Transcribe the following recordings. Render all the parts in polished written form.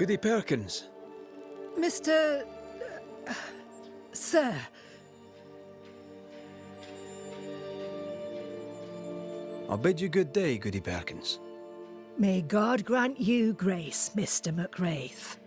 Goody Perkins. Mr. Sir. I'll bid you good day, Goody Perkins. May God grant you grace, Mr. McWraith.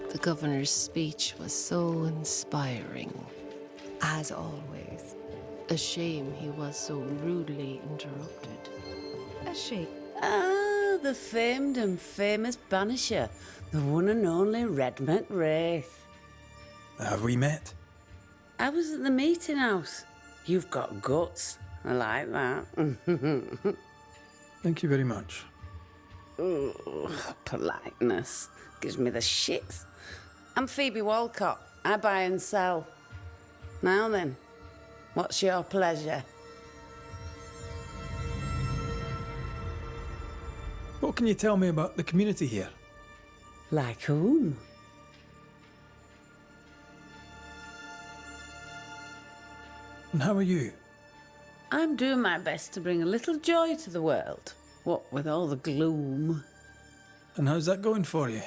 The governor's speech was so inspiring. As always. A shame he was so rudely interrupted. A shame. Ah, the famed and famous Banisher, the one and only Red McWraith. Have we met? I was at the meeting house. You've got guts. I like that. Thank you very much. Ooh, politeness gives me the shits. I'm Phoebe Walcott. I buy and sell. Now then, what's your pleasure? What can you tell me about the community here? Like whom? And how are you? I'm doing my best to bring a little joy to the world. What with all the gloom? And how's that going for you?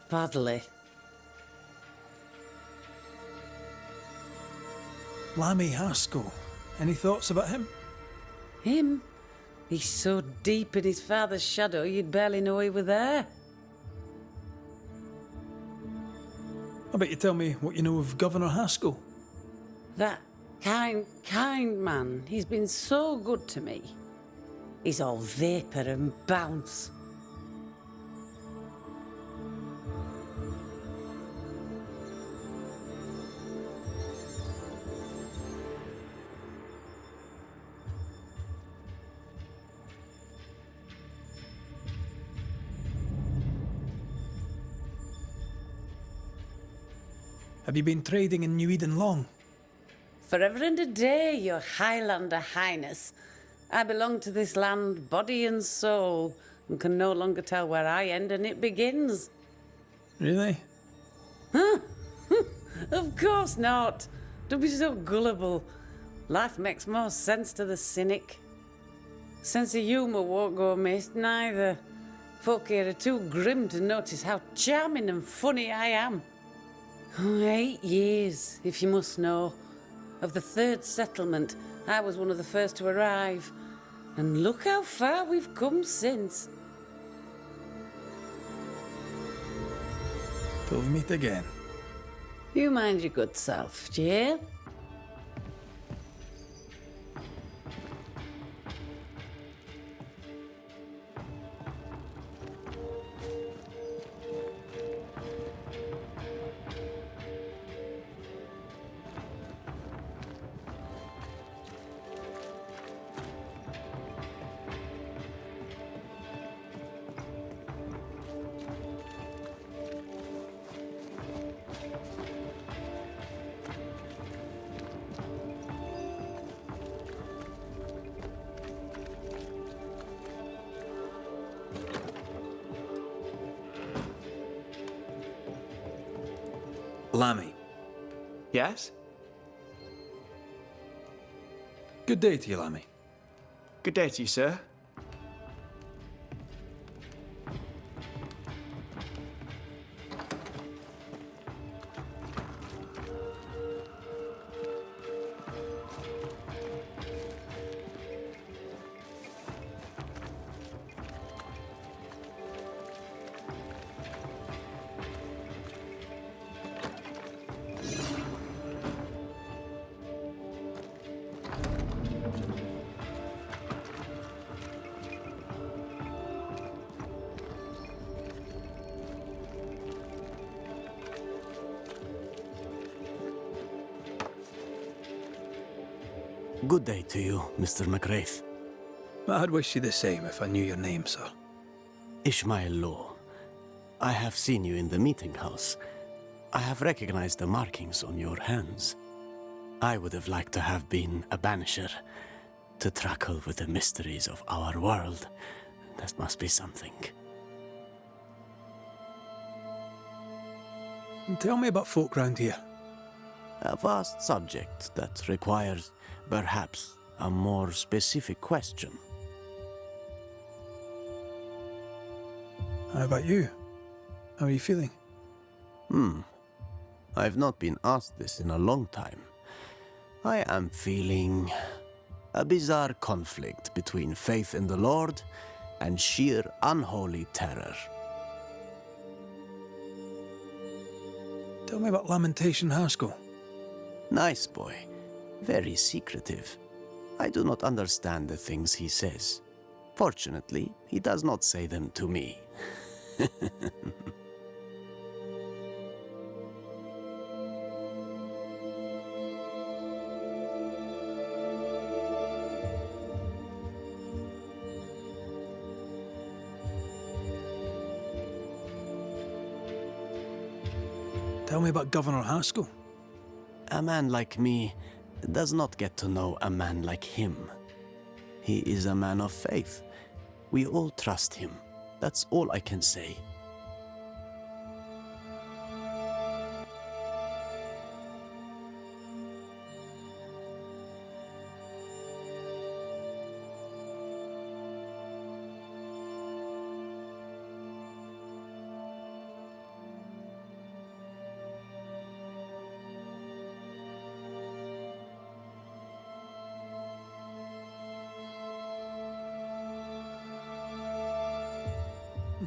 Badly. Lammy Haskell. Any thoughts about him? Him? He's so deep in his father's shadow you'd barely know he were there. I bet you tell me what you know of Governor Haskell. That kind man, he's been so good to me. He's all vapour and bounce. Have you been trading in New Eden long? Forever and a day, your Highlander Highness. I belong to this land, body and soul, and can no longer tell where I end and it begins. Really? Huh? Of course not. Don't be so gullible. Life makes more sense to the cynic. Sense of humour won't go amiss, neither. Folk here are too grim to notice how charming and funny I am. 8 years, if you must know. Of the third settlement, I was one of the first to arrive. And look how far we've come since. Till we meet again. You mind your good self, do you hear? Lammy. Yes? Good day to you, Lammy. Good day to you, sir. Good day to you, Mr. McWraith. I'd wish you the same if I knew your name, sir. Ishmael Law. I have seen you in the meeting house. I have recognized the markings on your hands. I would have liked to have been a banisher, to truckle with the mysteries of our world. That must be something. Tell me about folk round here. A vast subject that requires, perhaps, a more specific question. How about you? How are you feeling? I've not been asked this in a long time. I am feeling a bizarre conflict between faith in the Lord and sheer unholy terror. Tell me about Lamentation Haskell. Nice boy. Very secretive. I do not understand the things he says. Fortunately, he does not say them to me. Tell me about Governor Haskell. A man like me does not get to know a man like him. He is a man of faith. We all trust him. That's all I can say.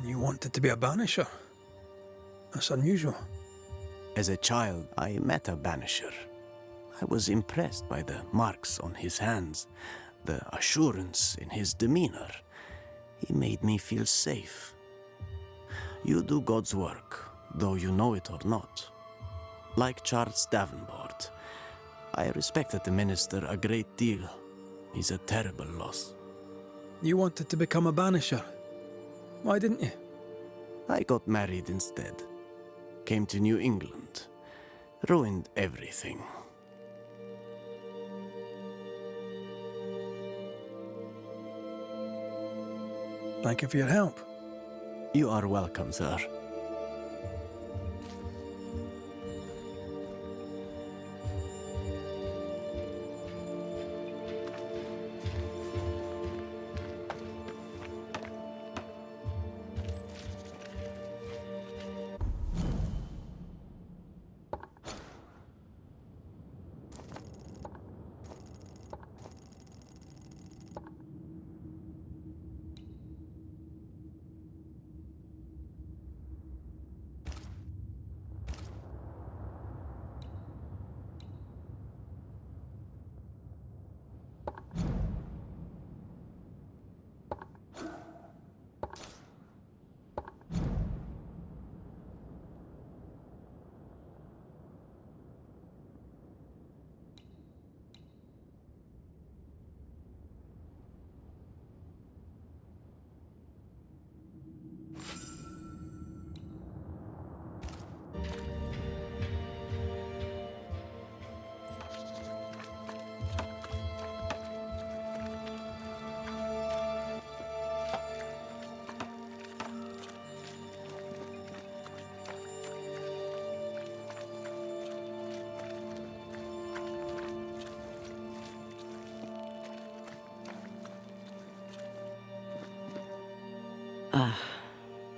You wanted to be a banisher. That's unusual. As a child, I met a banisher. I was impressed by the marks on his hands, the assurance in his demeanor. He made me feel safe. You do God's work, though you know it or not. Like Charles Davenport, I respected the minister a great deal. He's a terrible loss. You wanted to become a banisher. Why didn't you? I got married instead. Came to New England. Ruined everything. Thank you for your help. You are welcome, sir.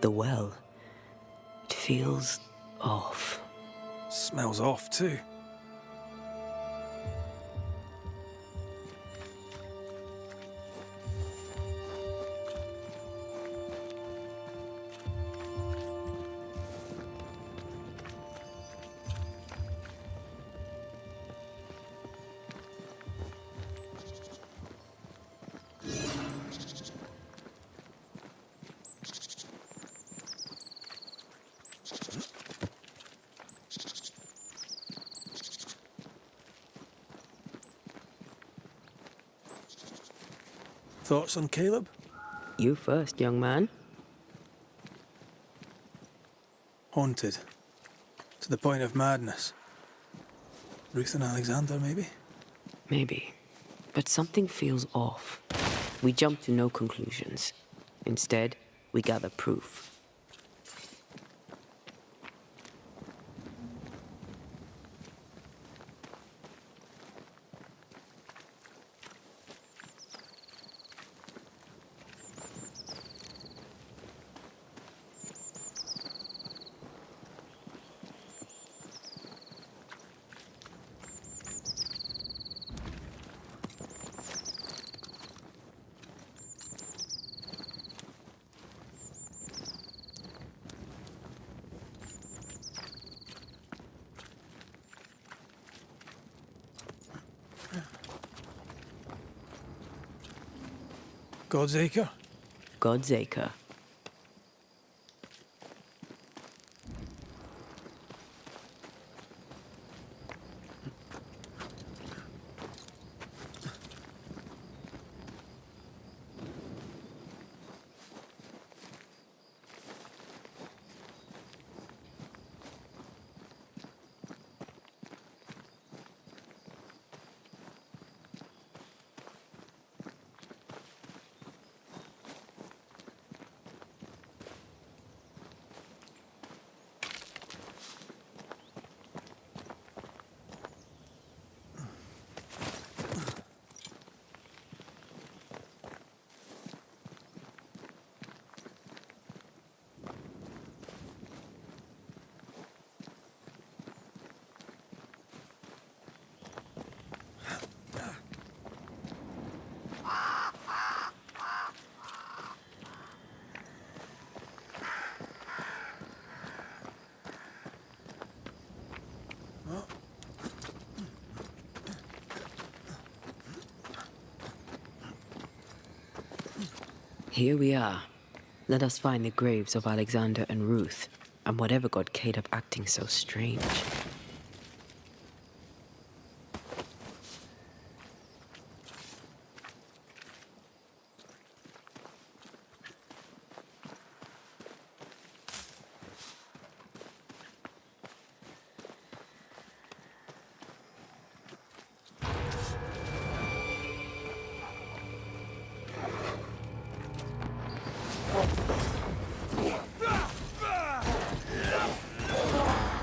The well. It feels off. Smells off too. Thoughts on Caleb? You first, young man. Haunted. To the point of madness. Ruth and Alexander, maybe? Maybe. But something feels off. We jump to no conclusions. Instead, we gather proof. God's Acre? God's Acre. Here we are. Let us find the graves of Alexander and Ruth, and whatever got Caleb acting so strange.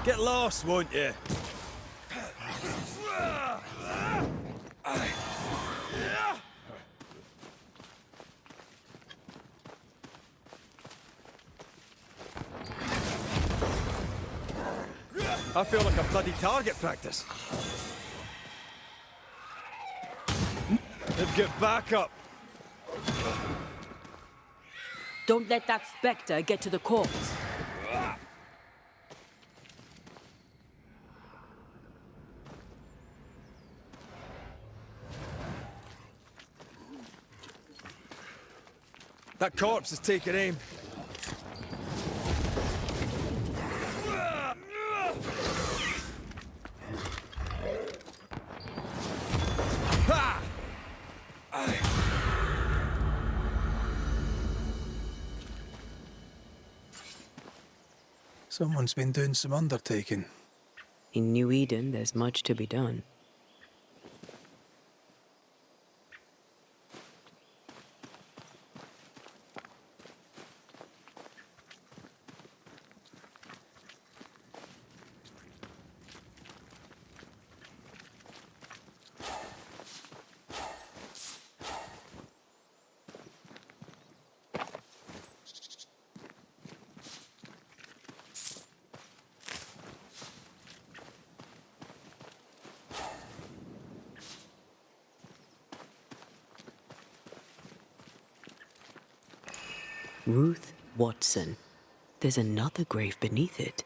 Get lost, won't you? I feel like a bloody target practice. Let's get back up. Don't let that spectre get to the corpse. That corpse is taking aim. Ha! Someone's been doing some undertaking. In New Eden, there's much to be done. Ruth Watson. There's another grave beneath it.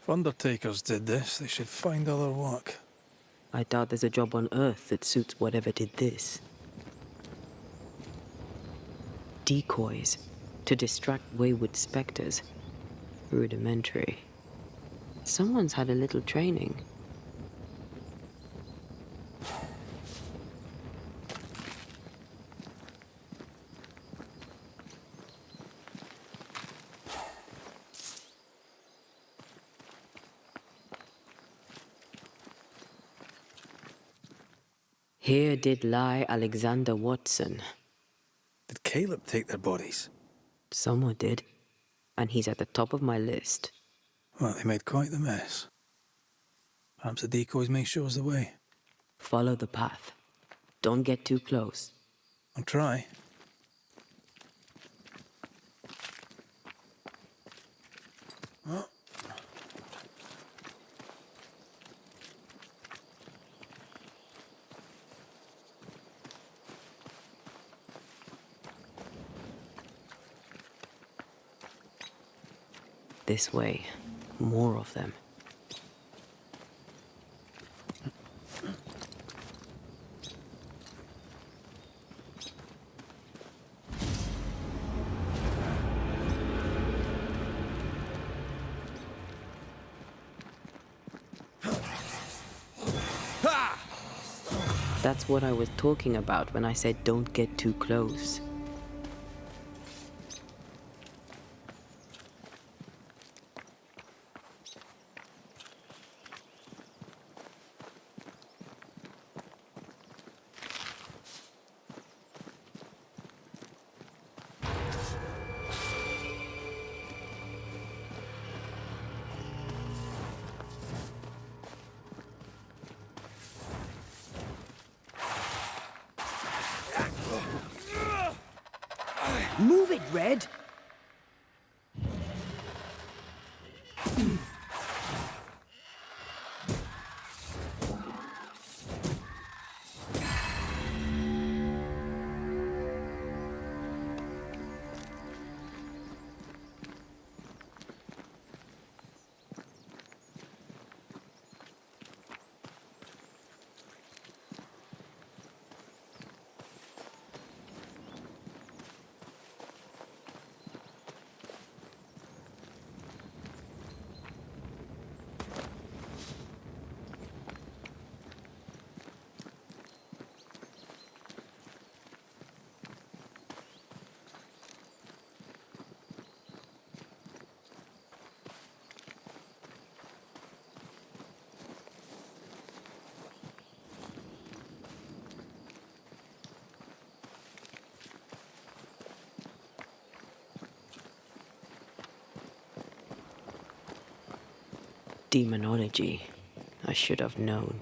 If undertakers did this, they should find other work. I doubt there's a job on Earth that suits whatever did this. Decoys to distract wayward specters. Rudimentary. Someone's had a little training. Here did lie Alexander Watson. Did Caleb take their bodies? Someone did, and he's at the top of my list. Well, they made quite the mess. Perhaps the decoys may show us the way. Follow the path. Don't get too close. I'll try. Oh. This way. More of them. That's what I was talking about when I said don't get too close. Move it, Red! Demonology. I should have known.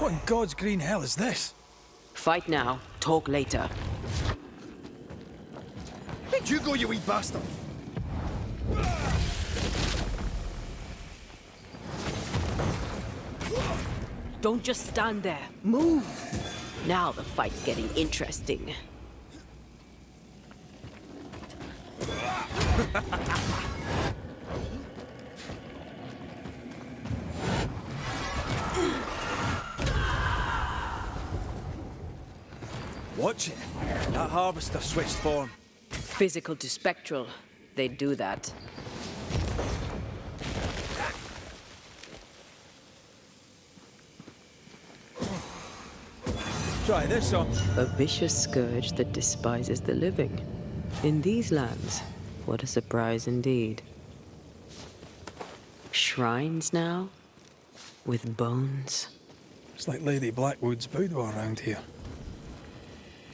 What in God's green hell is this? Fight now, talk later. Where'd you go, you wee bastard? Don't just stand there. Move! Now the fight's getting interesting. Watch it. That harvester switched form. Physical to spectral. They do that. Try this on. A vicious scourge that despises the living. In these lands, what a surprise indeed. Shrines now? With bones? It's like Lady Blackwood's boudoir around here.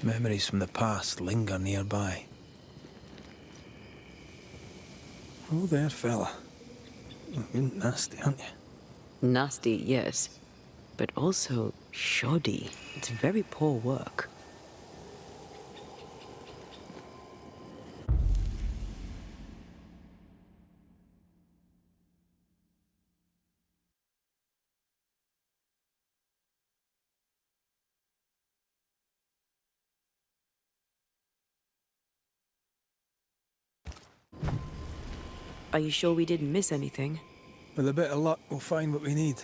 Memories from the past linger nearby. Oh there, fella. You're nasty, aren't you? Nasty, yes. But also shoddy. It's very poor work. Are you sure we didn't miss anything? With a bit of luck, we'll find what we need.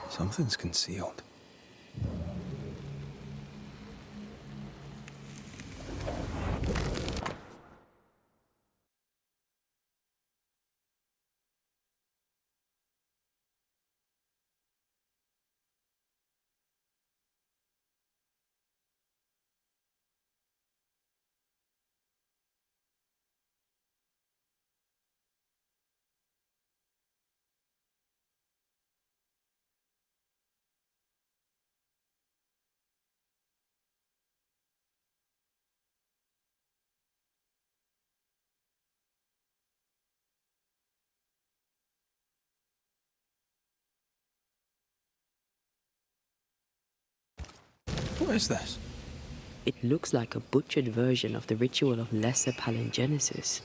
Something's concealed. What is this? It looks like a butchered version of the ritual of Lesser Palingenesis.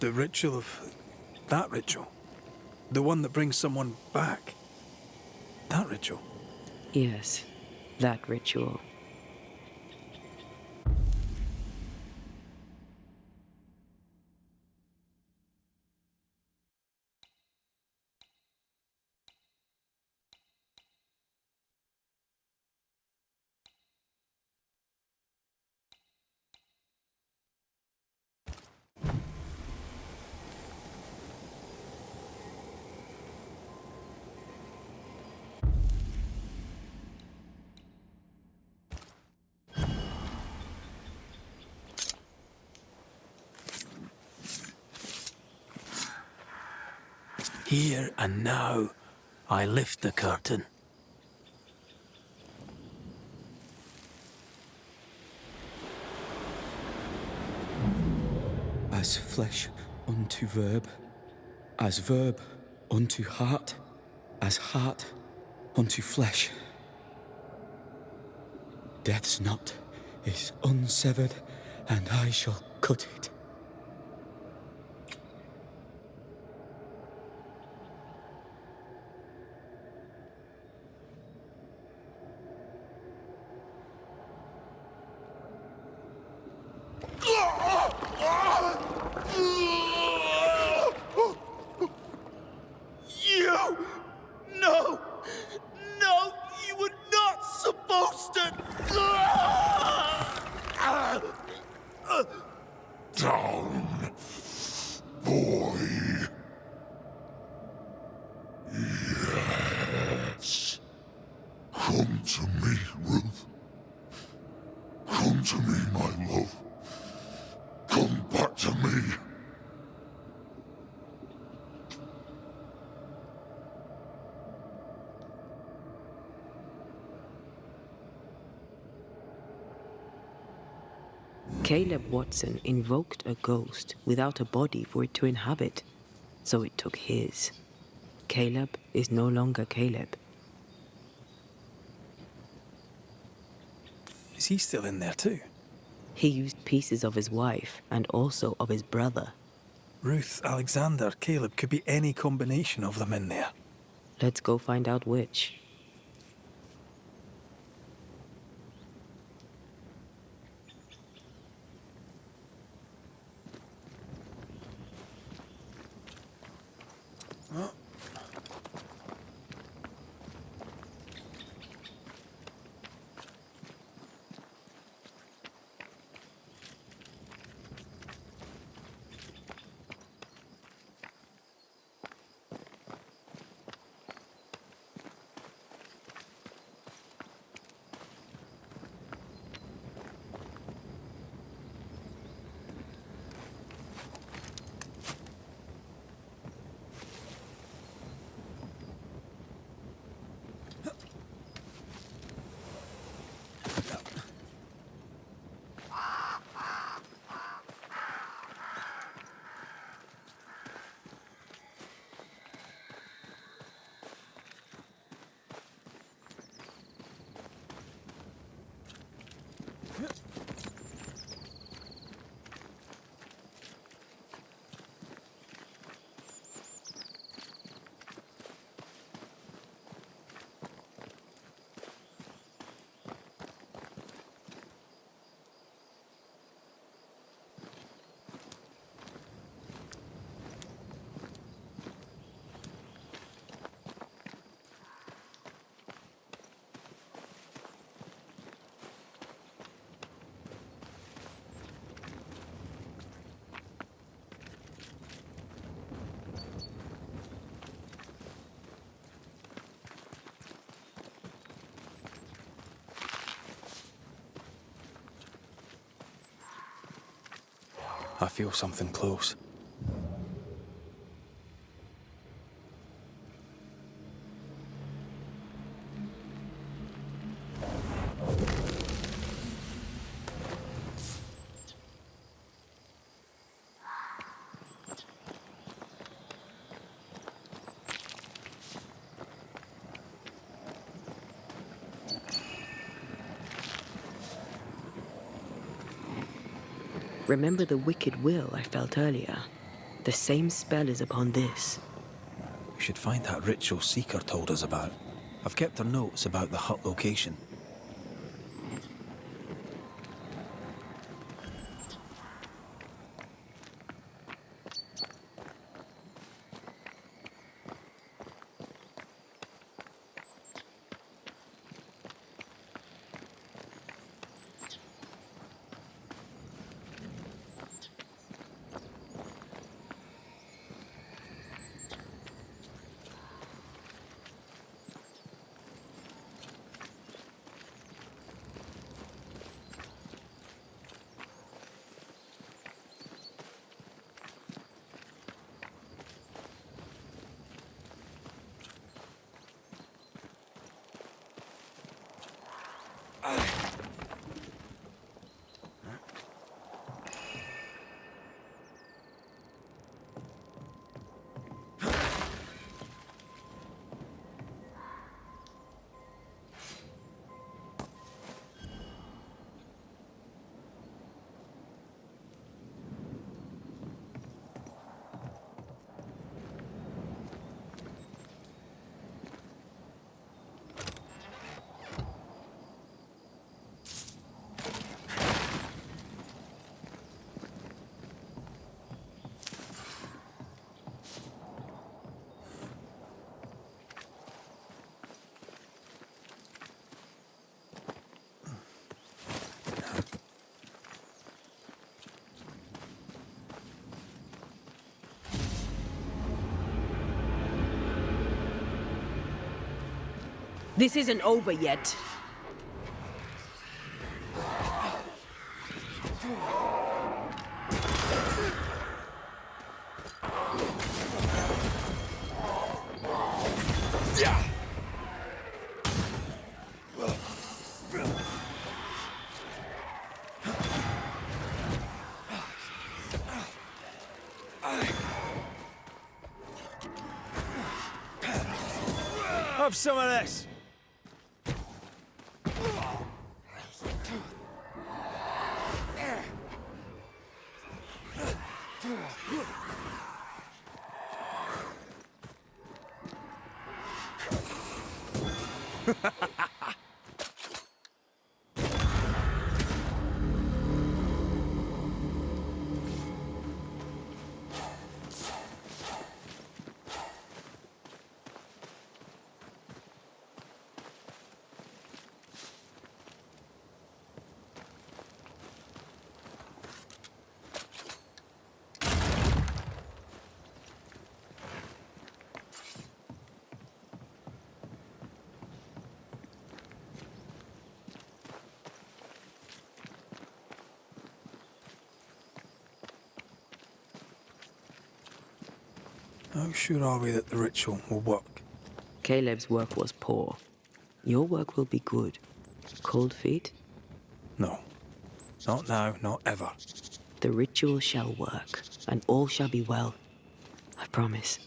The ritual of... that ritual? The one that brings someone back? That ritual? Yes, that ritual. Here and now, I lift the curtain. As flesh unto verb, as verb unto heart, as heart unto flesh. Death's knot is unsevered, and I shall cut it. You! No! No! You were not supposed to! Down, boy. Yes. Come to me, Ruth. Come to me, my love. Come back to me. Caleb Watson invoked a ghost without a body for it to inhabit, so it took his. Caleb is no longer Caleb. Is he still in there too? He used pieces of his wife and also of his brother. Ruth, Alexander, Caleb, could be any combination of them in there. Let's go find out which. I feel something close. Remember the wicked will I felt earlier? The same spell is upon this. We should find that ritual Seeker told us about. I've kept her notes about the hut location. This isn't over yet. Have some of this! How sure are we that the ritual will work? Caleb's work was poor. Your work will be good. Cold feet? No. Not now, not ever. The ritual shall work, and all shall be well. I promise.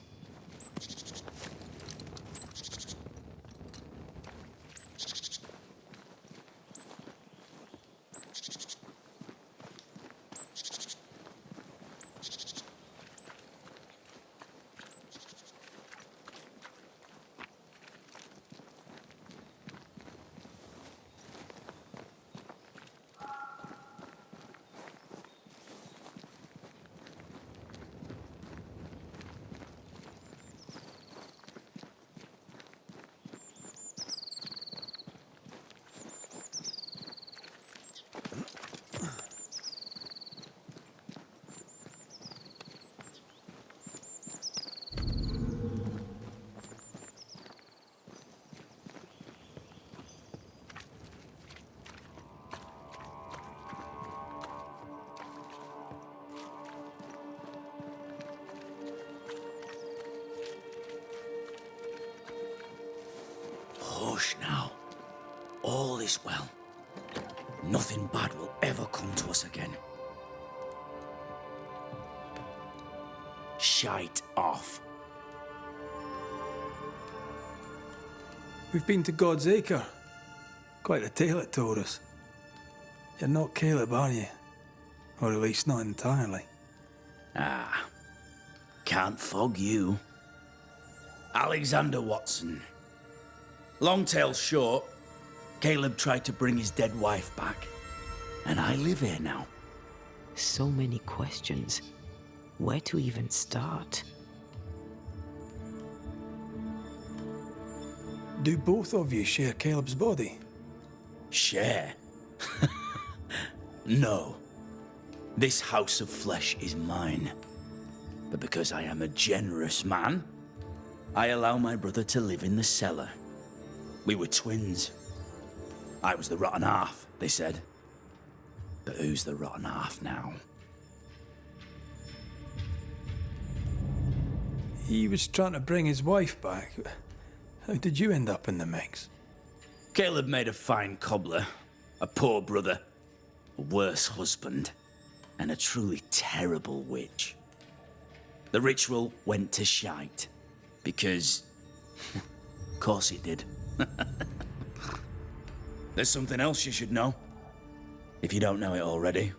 is well. Nothing bad will ever come to us again. Shite off. We've been to God's Acre. Quite a tale it told us. You're not Caleb, are you? Or at least not entirely. Ah, can't fog you. Alexander Watson. Long tale short, Caleb tried to bring his dead wife back. And I live here now. So many questions. Where to even start? Do both of you share Caleb's body? Share? No. This house of flesh is mine. But because I am a generous man, I allow my brother to live in the cellar. We were twins. I was the rotten half, they said. But who's the rotten half now? He was trying to bring his wife back. How did you end up in the mix? Caleb made a fine cobbler, a poor brother, a worse husband, and a truly terrible witch. The ritual went to shite, because... of course it did. There's something else you should know, if you don't know it already.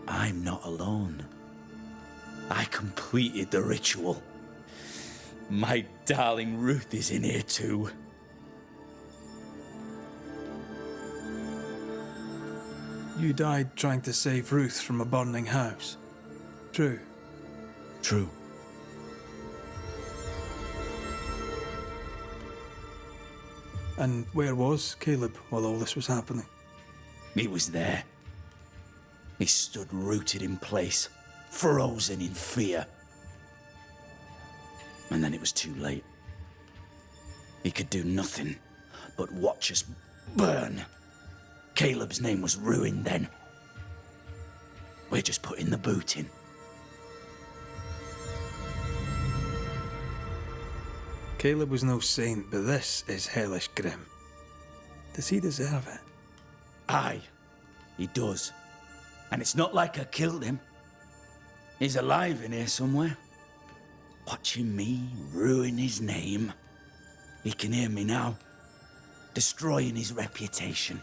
I'm not alone. I completed the ritual. My darling Ruth is in here too. You died trying to save Ruth from a burning house. True. True. And where was Caleb while all this was happening? He was there. He stood rooted in place, frozen in fear. And then it was too late. He could do nothing but watch us burn. Caleb's name was ruined then. We're just putting the boot in. Caleb was no saint, but this is hellish grim. Does he deserve it? Aye, he does. And it's not like I killed him. He's alive in here somewhere. Watching me ruin his name. He can hear me now, destroying his reputation.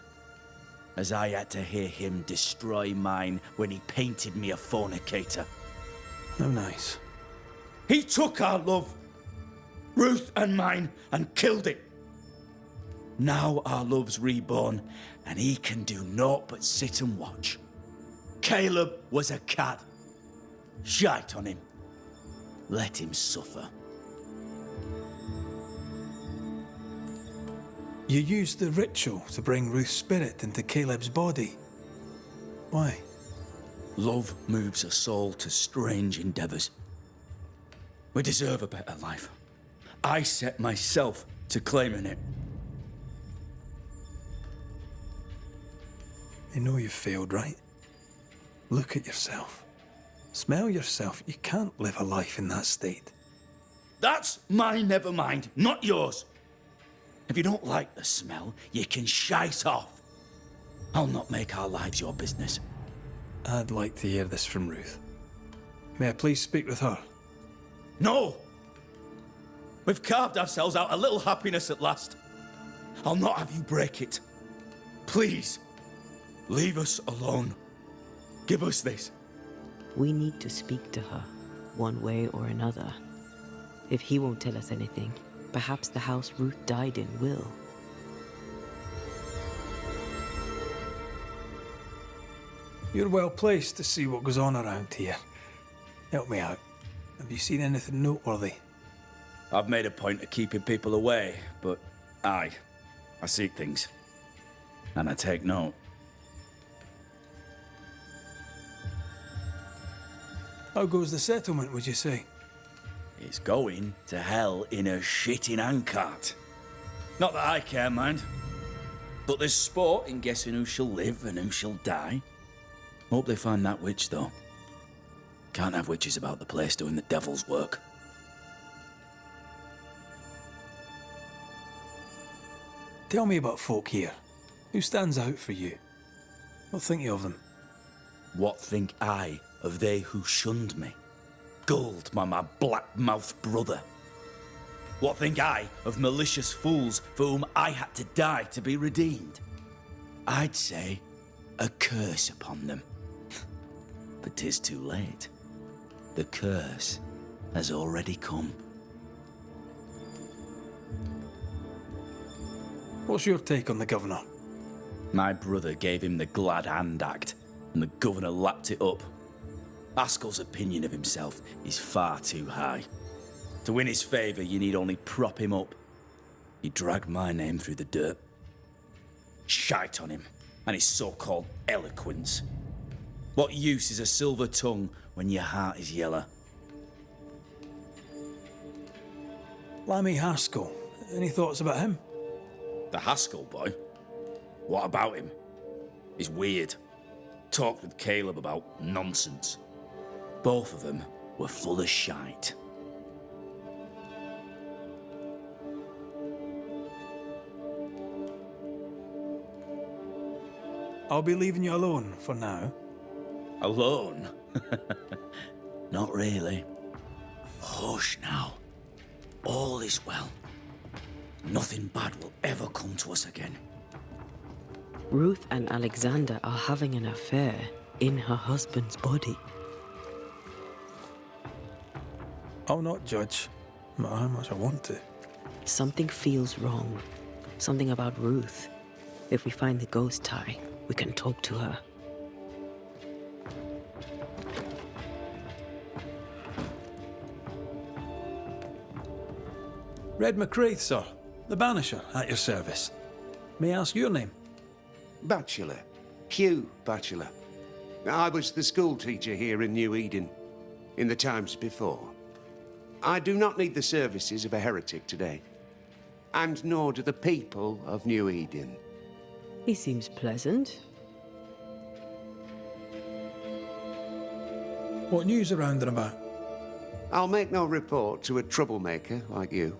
As I had to hear him destroy mine when he painted me a fornicator. How nice. He took our love, Ruth and mine, and killed it. Now our love's reborn, and he can do naught but sit and watch. Caleb was a cat. Shite on him. Let him suffer. You used the ritual to bring Ruth's spirit into Caleb's body. Why? Love moves a soul to strange endeavors. We deserve a better life. I set myself to claiming it. You know you've failed, right? Look at yourself. Smell yourself. You can't live a life in that state. That's my never mind, not yours. If you don't like the smell, you can shite off. I'll not make our lives your business. I'd like to hear this from Ruth. May I please speak with her? No! We've carved ourselves out a little happiness at last. I'll not have you break it. Please, leave us alone. Give us this. We need to speak to her, one way or another. If he won't tell us anything, perhaps the house Ruth died in will. You're well placed to see what goes on around here. Help me out. Have you seen anything noteworthy? I've made a point of keeping people away, but I seek things. And I take note. How goes the settlement, would you say? It's going to hell in a shitting handcart. Not that I care, mind. But there's sport in guessing who shall live and who shall die. Hope they find that witch, though. Can't have witches about the place doing the devil's work. Tell me about folk here. Who stands out for you? What think you of them? What think I of they who shunned me? Gulled by my black-mouthed brother? What think I of malicious fools for whom I had to die to be redeemed? I'd say a curse upon them. But 'tis too late. The curse has already come. What's your take on the governor? My brother gave him the Glad Hand Act, and the governor lapped it up. Askell's opinion of himself is far too high. To win his favour, you need only prop him up. He dragged my name through the dirt. Shite on him, and his so-called eloquence. What use is a silver tongue when your heart is yellow? Lammy Haskell. Any thoughts about him? The Haskell boy? What about him? He's weird. Talked with Caleb about nonsense. Both of them were full of shite. I'll be leaving you alone for now. Alone? Not really. Hush now. All is well. Nothing bad will ever come to us again. Ruth and Alexander are having an affair in her husband's body. I'll not judge, no matter how much I want to. Something feels wrong. Something about Ruth. If we find the ghost tie, we can talk to her. Red McCraith, sir. The Banisher, at your service. May I ask your name? Bachelor. Hugh Bachelor. I was the school teacher here in New Eden, in the times before. I do not need the services of a heretic today, and nor do the people of New Eden. He seems pleasant. What news around and about? I'll make no report to a troublemaker like you.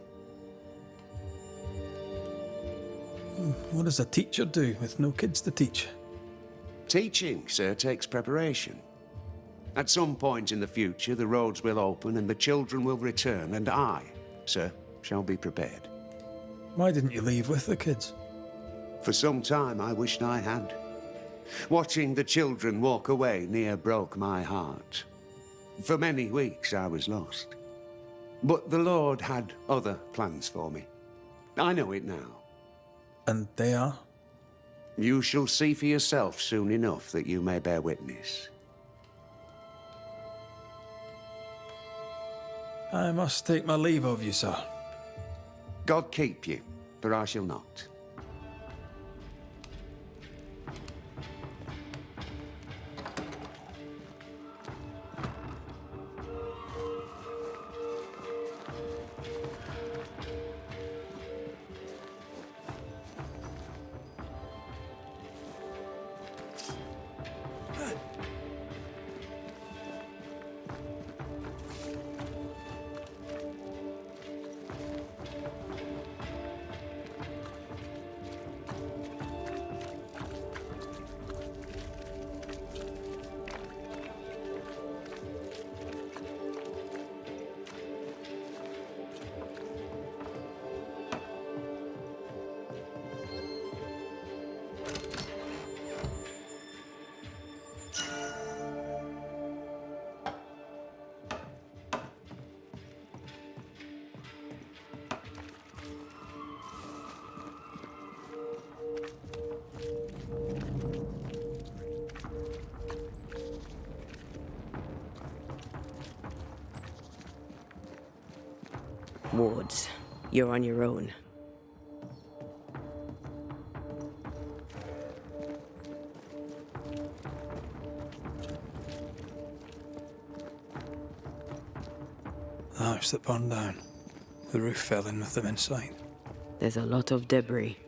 What does a teacher do with no kids to teach? Teaching, sir, takes preparation. At some point in the future, the roads will open and the children will return, and I, sir, shall be prepared. Why didn't you leave with the kids? For some time, I wished I had. Watching the children walk away near broke my heart. For many weeks, I was lost. But the Lord had other plans for me. I know it now. And they are? You shall see for yourself soon enough that you may bear witness. I must take my leave of you, sir. God keep you, for I shall not. Wards, you're on your own. The house that burned down. The roof fell in with them inside. There's a lot of debris.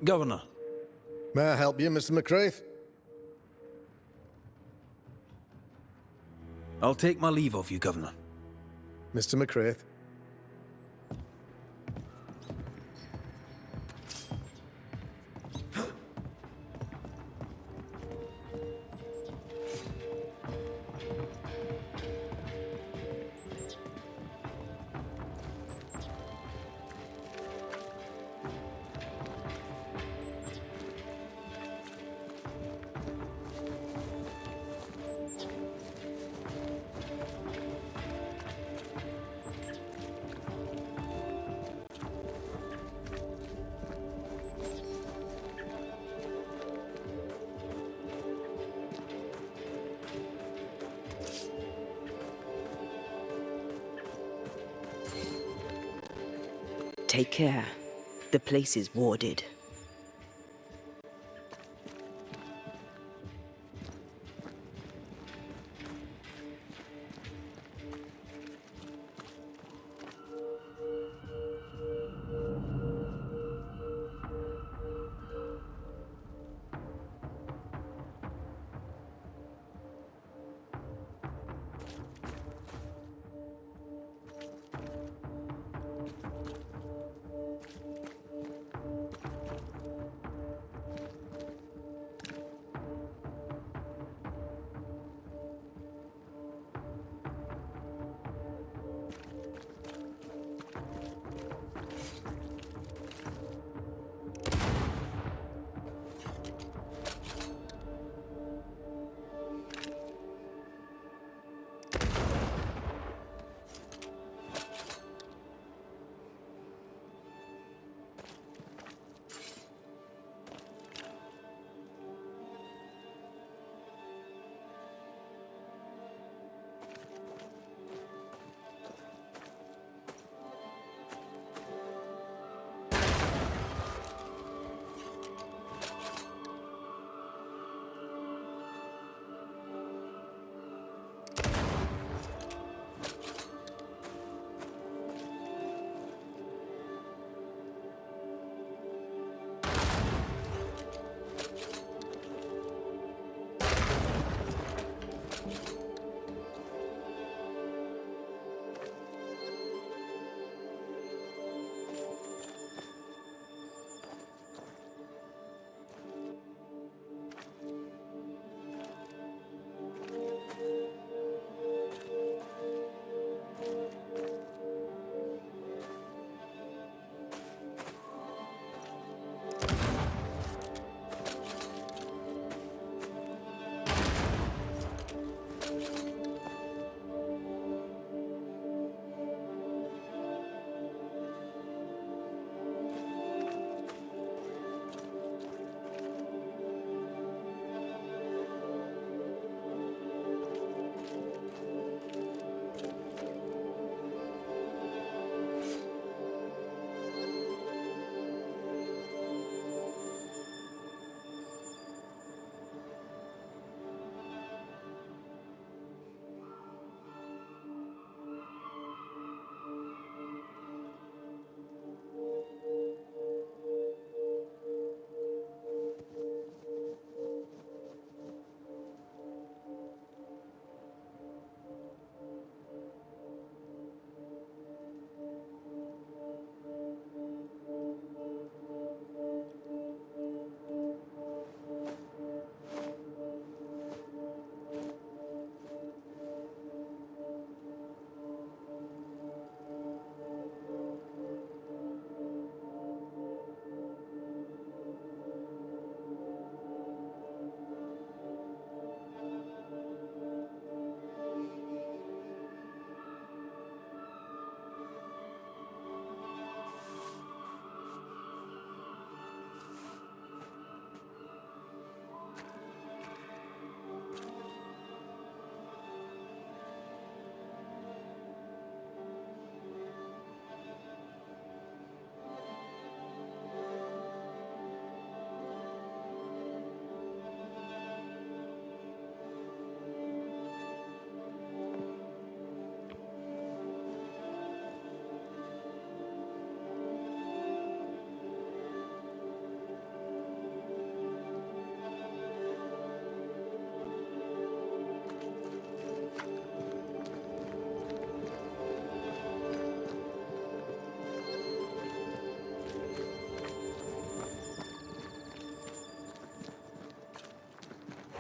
Governor. May I help you, Mr. McCraith? I'll take my leave of you, Governor. Mr. McCraith? Take care. The place is warded.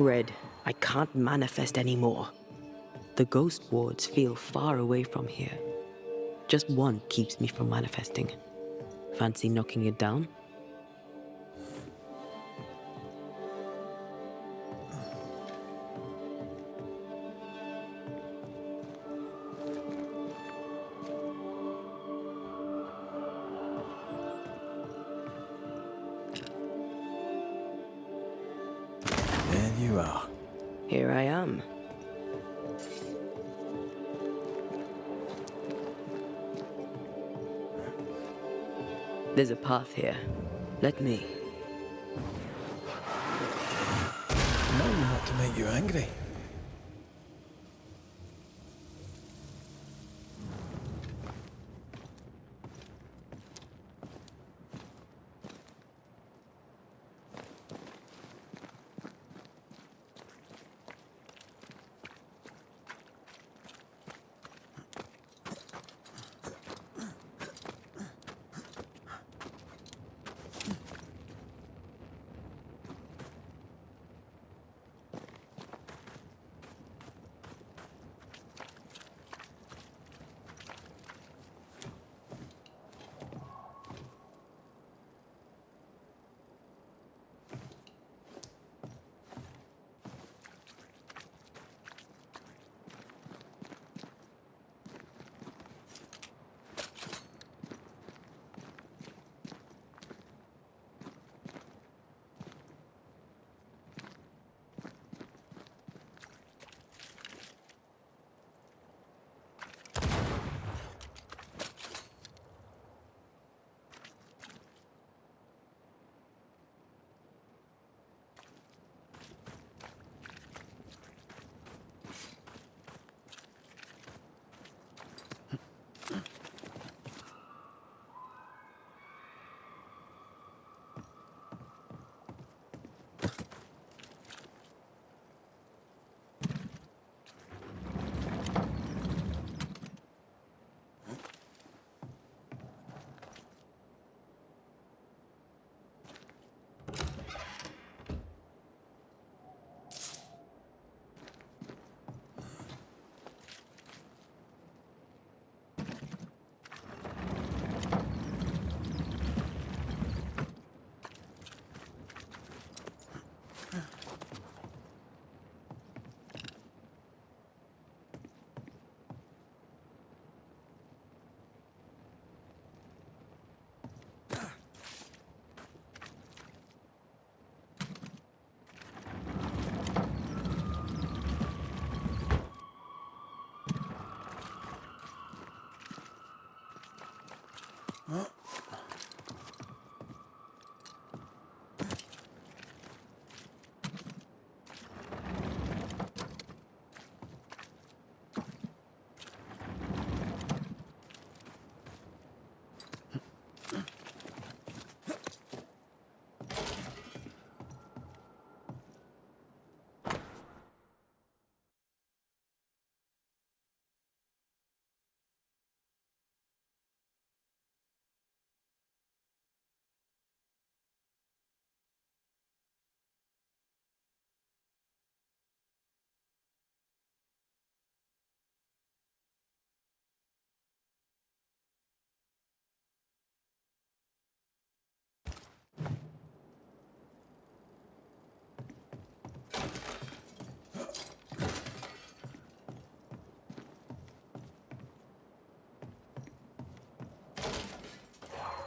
Red, I can't manifest anymore. The ghost wards feel far away from here. Just one keeps me from manifesting. Fancy knocking it down? There you are. Here I am. There's a path here. Let me. No, not to make you angry.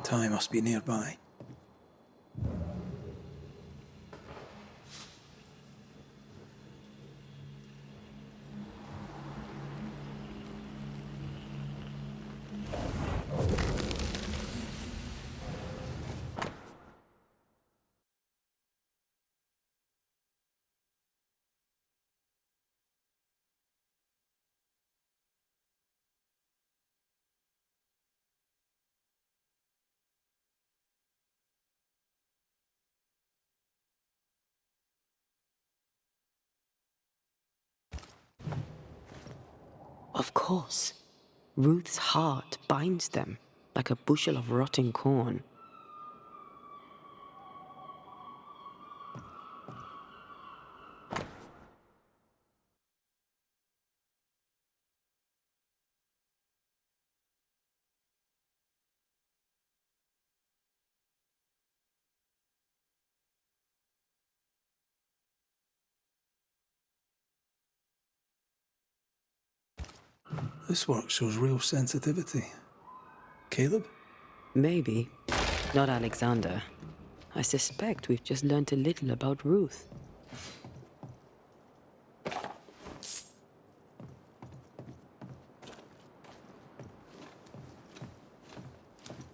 Ty must be nearby. Of course. Ruth's heart binds them like a bushel of rotting corn. This work shows real sensitivity. Caleb? Maybe. Not Alexander. I suspect we've just learnt a little about Ruth.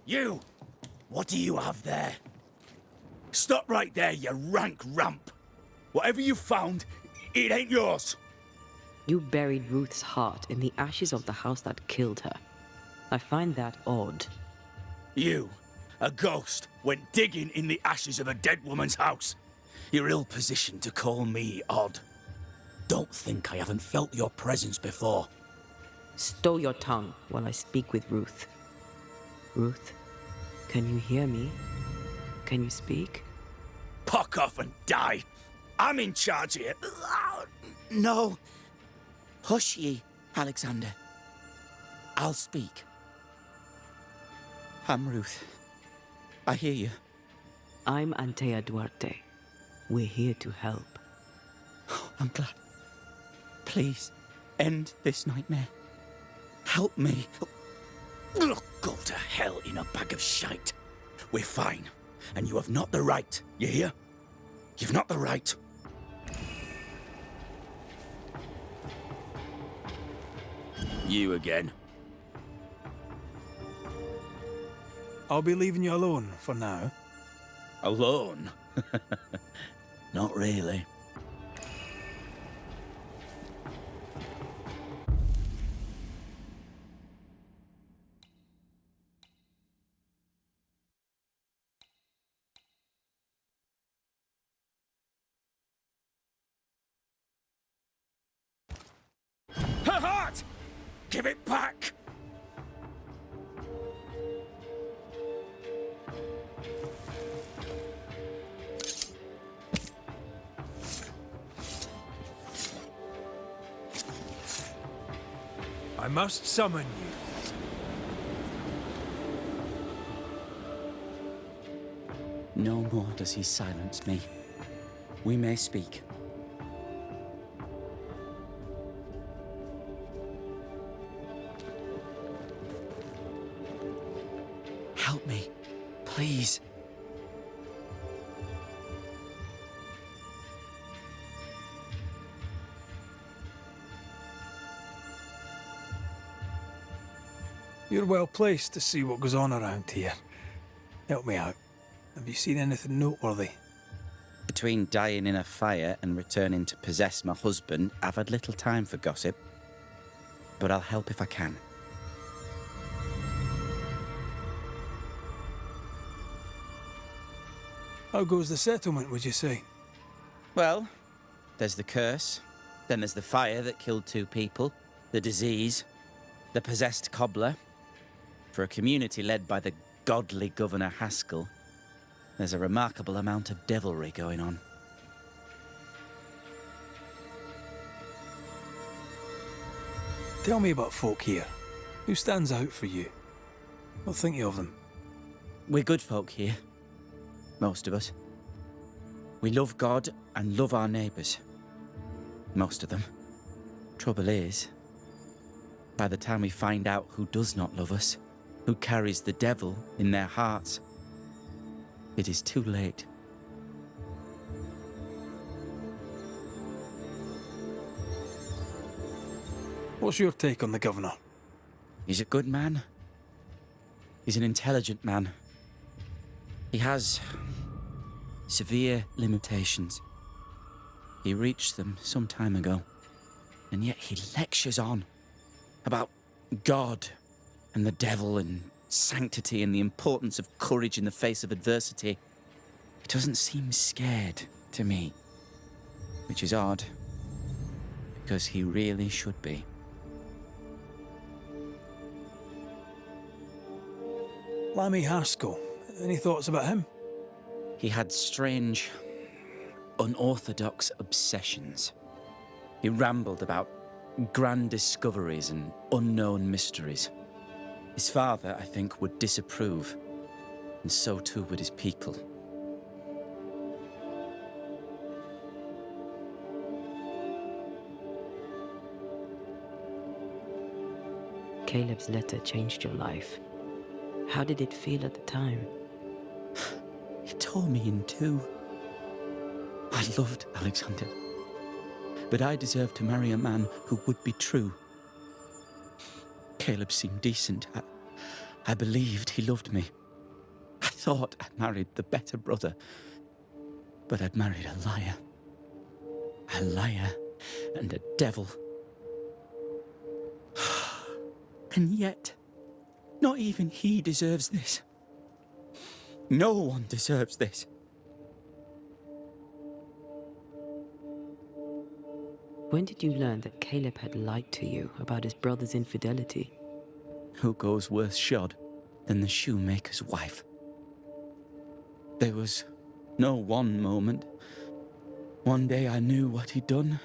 You! What do you have there? Stop right there, you rank rump! Whatever you found, it ain't yours! You buried Ruth's heart in the ashes of the house that killed her. I find that odd. You, a ghost, went digging in the ashes of a dead woman's house. You're ill-positioned to call me odd. Don't think I haven't felt your presence before. Stow your tongue while I speak with Ruth. Ruth, can you hear me? Can you speak? Puck off and die! I'm in charge here. No. Hush ye, Alexander. I'll speak. I'm Ruth. I hear you. I'm Antea Duarte. We're here to help. I'm glad. Please, end this nightmare. Help me. Go to hell in a bag of shite. We're fine, and you have not the right, you hear? You've not the right. You again. I'll be leaving you alone for now. Alone? Not really. Her heart! Give it back! I must summon you. No more does he silence me. We may speak. Help me, please. You're well placed to see what goes on around here. Help me out. Have you seen anything noteworthy? Between dying in a fire and returning to possess my husband, I've had little time for gossip. But I'll help if I can. How goes the settlement, would you say? Well, there's the curse. Then there's the fire that killed 2 people. The disease. The possessed cobbler. For a community led by the godly Governor Haskell, there's a remarkable amount of devilry going on. Tell me about folk here. Who stands out for you? What think you of them? We're good folk here. Most of us. We love God and love our neighbours. Most of them. Trouble is, by the time we find out who does not love us, who carries the devil in their hearts, it is too late. What's your take on the governor? He's a good man. He's an intelligent man. He has severe limitations. He reached them some time ago, and yet he lectures on about God and the devil and sanctity and the importance of courage in the face of adversity. He doesn't seem scared to me, which is odd, because he really should be. Lammy Haskell. Any thoughts about him? He had strange, unorthodox obsessions. He rambled about grand discoveries and unknown mysteries. His father, I think, would disapprove, and so too would his people. Caleb's letter changed your life. How did it feel at the time? It tore me in two. I loved Alexander, but I deserved to marry a man who would be true. Caleb seemed decent. I believed he loved me. I thought I'd married the better brother, but I'd married a liar. A liar and a devil. And yet, not even he deserves this. No one deserves this. When did you learn that Caleb had lied to you about his brother's infidelity? Who goes worse shod than the shoemaker's wife? There was no one moment. One day I knew what he'd done,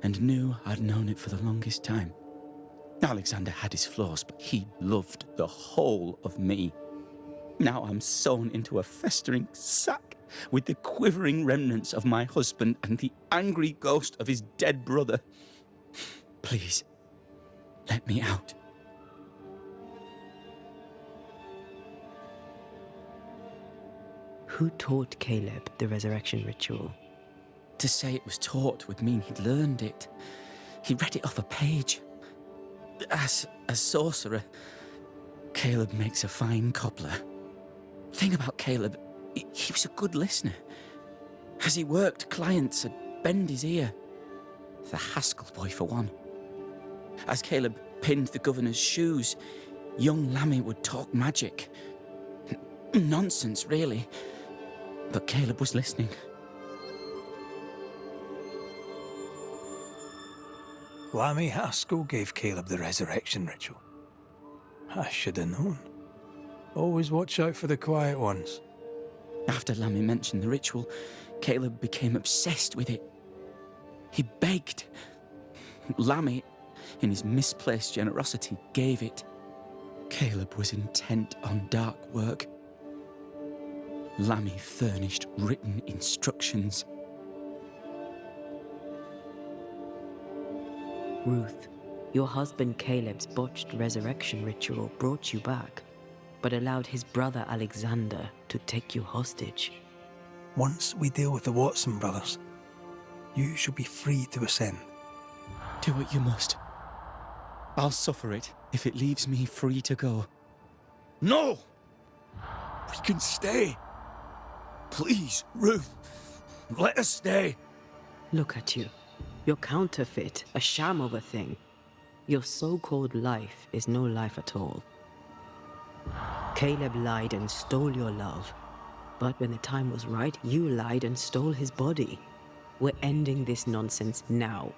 and knew I'd known it for the longest time. Alexander had his flaws, but he loved the whole of me. Now I'm sewn into a festering sack with the quivering remnants of my husband and the angry ghost of his dead brother. Please, let me out. Who taught Caleb the resurrection ritual? To say it was taught would mean he'd learned it. He read it off a page. As a sorcerer, Caleb makes a fine cobbler. Thing about Caleb, he was a good listener. As he worked, clients would bend his ear. The Haskell boy, for one. As Caleb pinned the governor's shoes, young Lammy would talk magic. Nonsense, really. But Caleb was listening. Lammy Haskell gave Caleb the resurrection ritual. I should have known. Always watch out for the quiet ones. After Lammy mentioned the ritual, Caleb became obsessed with it. He begged. Lammy, in his misplaced generosity, gave it. Caleb was intent on dark work. Lammy furnished written instructions. Ruth, your husband Caleb's botched resurrection ritual brought you back, but allowed his brother Alexander to take you hostage. Once we deal with the Watson brothers, you shall be free to ascend. Do what you must. I'll suffer it if it leaves me free to go. No! We can stay. Please, Ruth, let us stay. Look at you. You're counterfeit, a sham of a thing. Your so-called life is no life at all. Caleb lied and stole your love. But when the time was right, you lied and stole his body. We're ending this nonsense now.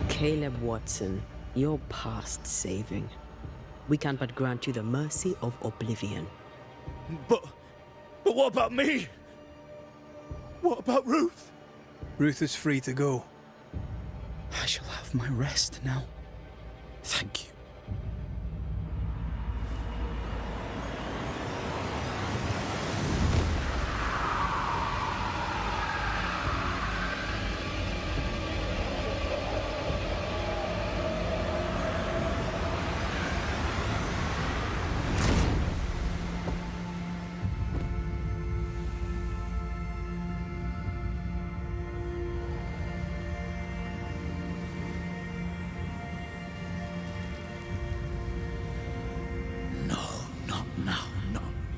Caleb Watson, you're past saving. We can but grant you the mercy of oblivion. But what about me? What about Ruth? Ruth is free to go. I shall have my rest now. Thank you.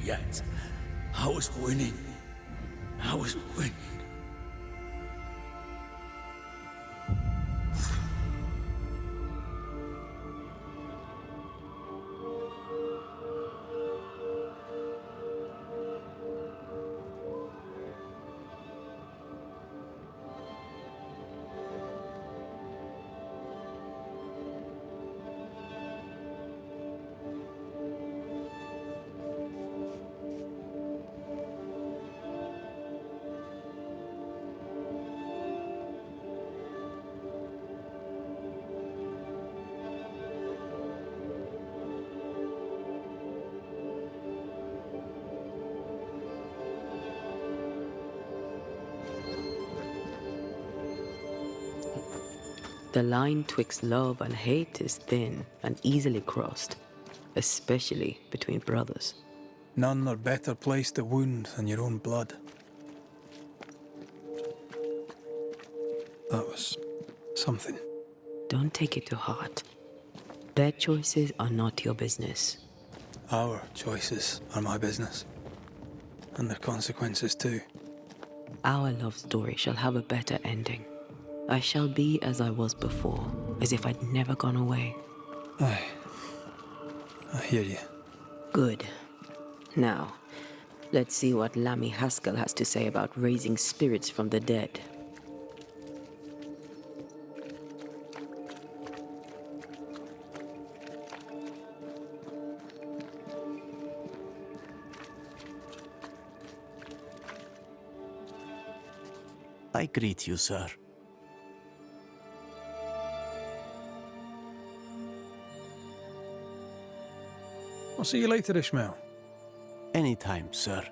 Yet. I was winning. I was winning. The line twixt love and hate is thin and easily crossed, especially between brothers. None are better placed to wound than your own blood. That was something. Don't take it to heart. Their choices are not your business. Our choices are my business. And their consequences too. Our love story shall have a better ending. I shall be as I was before, as if I'd never gone away. Aye. I hear you. Good. Now, let's see what Lammy Haskell has to say about raising spirits from the dead. I greet you, sir. I'll see you later, Ishmael. Anytime, sir.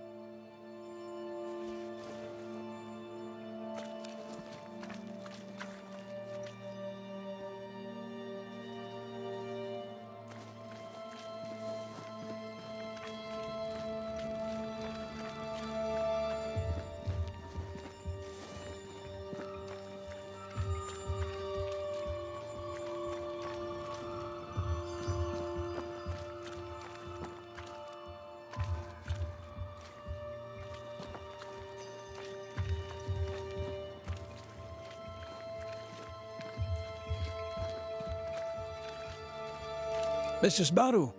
Mistress Barrow,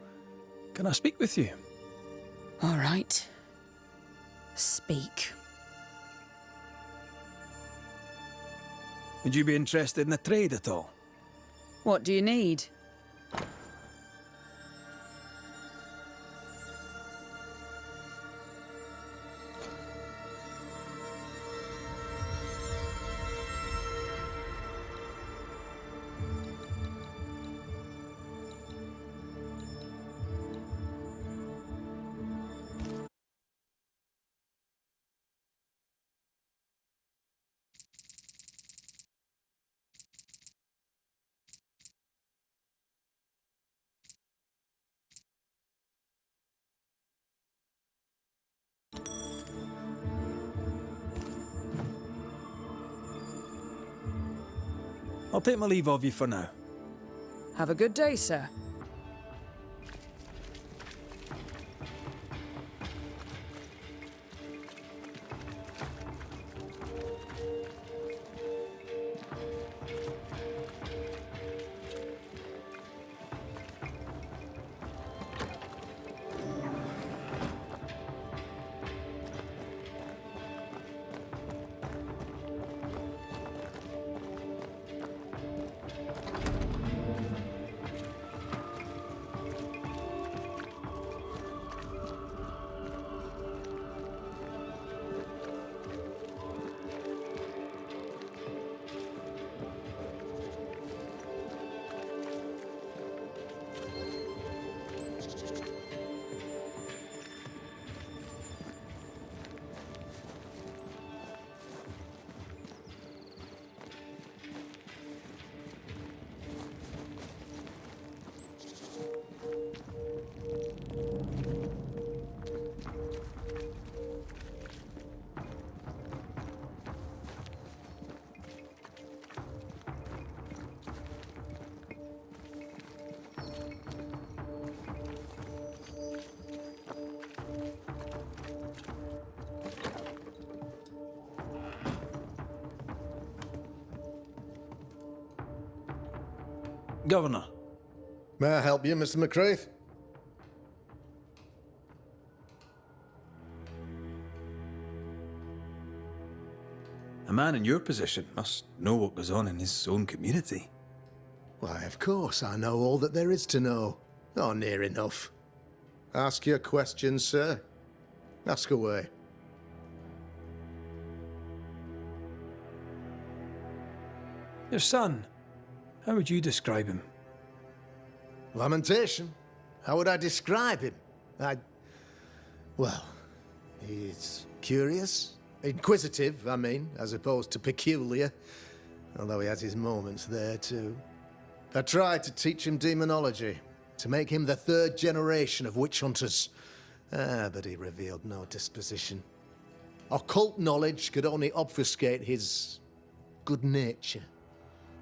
can I speak with you? All right. Speak. Would you be interested in a trade at all? What do you need? I'll take my leave of you for now. Have a good day, sir. Governor. May I help you, Mr. McCraith? A man in your position must know what goes on in his own community. Why, of course, I know all that there is to know. Or near enough. Ask your questions, sir. Ask away. Your son, how would you describe him? Lamentation? How would I describe him? Well, he's curious. Inquisitive, I mean, as opposed to peculiar. although he has his moments there too. I tried to teach him demonology, to make him the third generation of witch hunters. But he revealed no disposition. Occult knowledge could only obfuscate his good nature.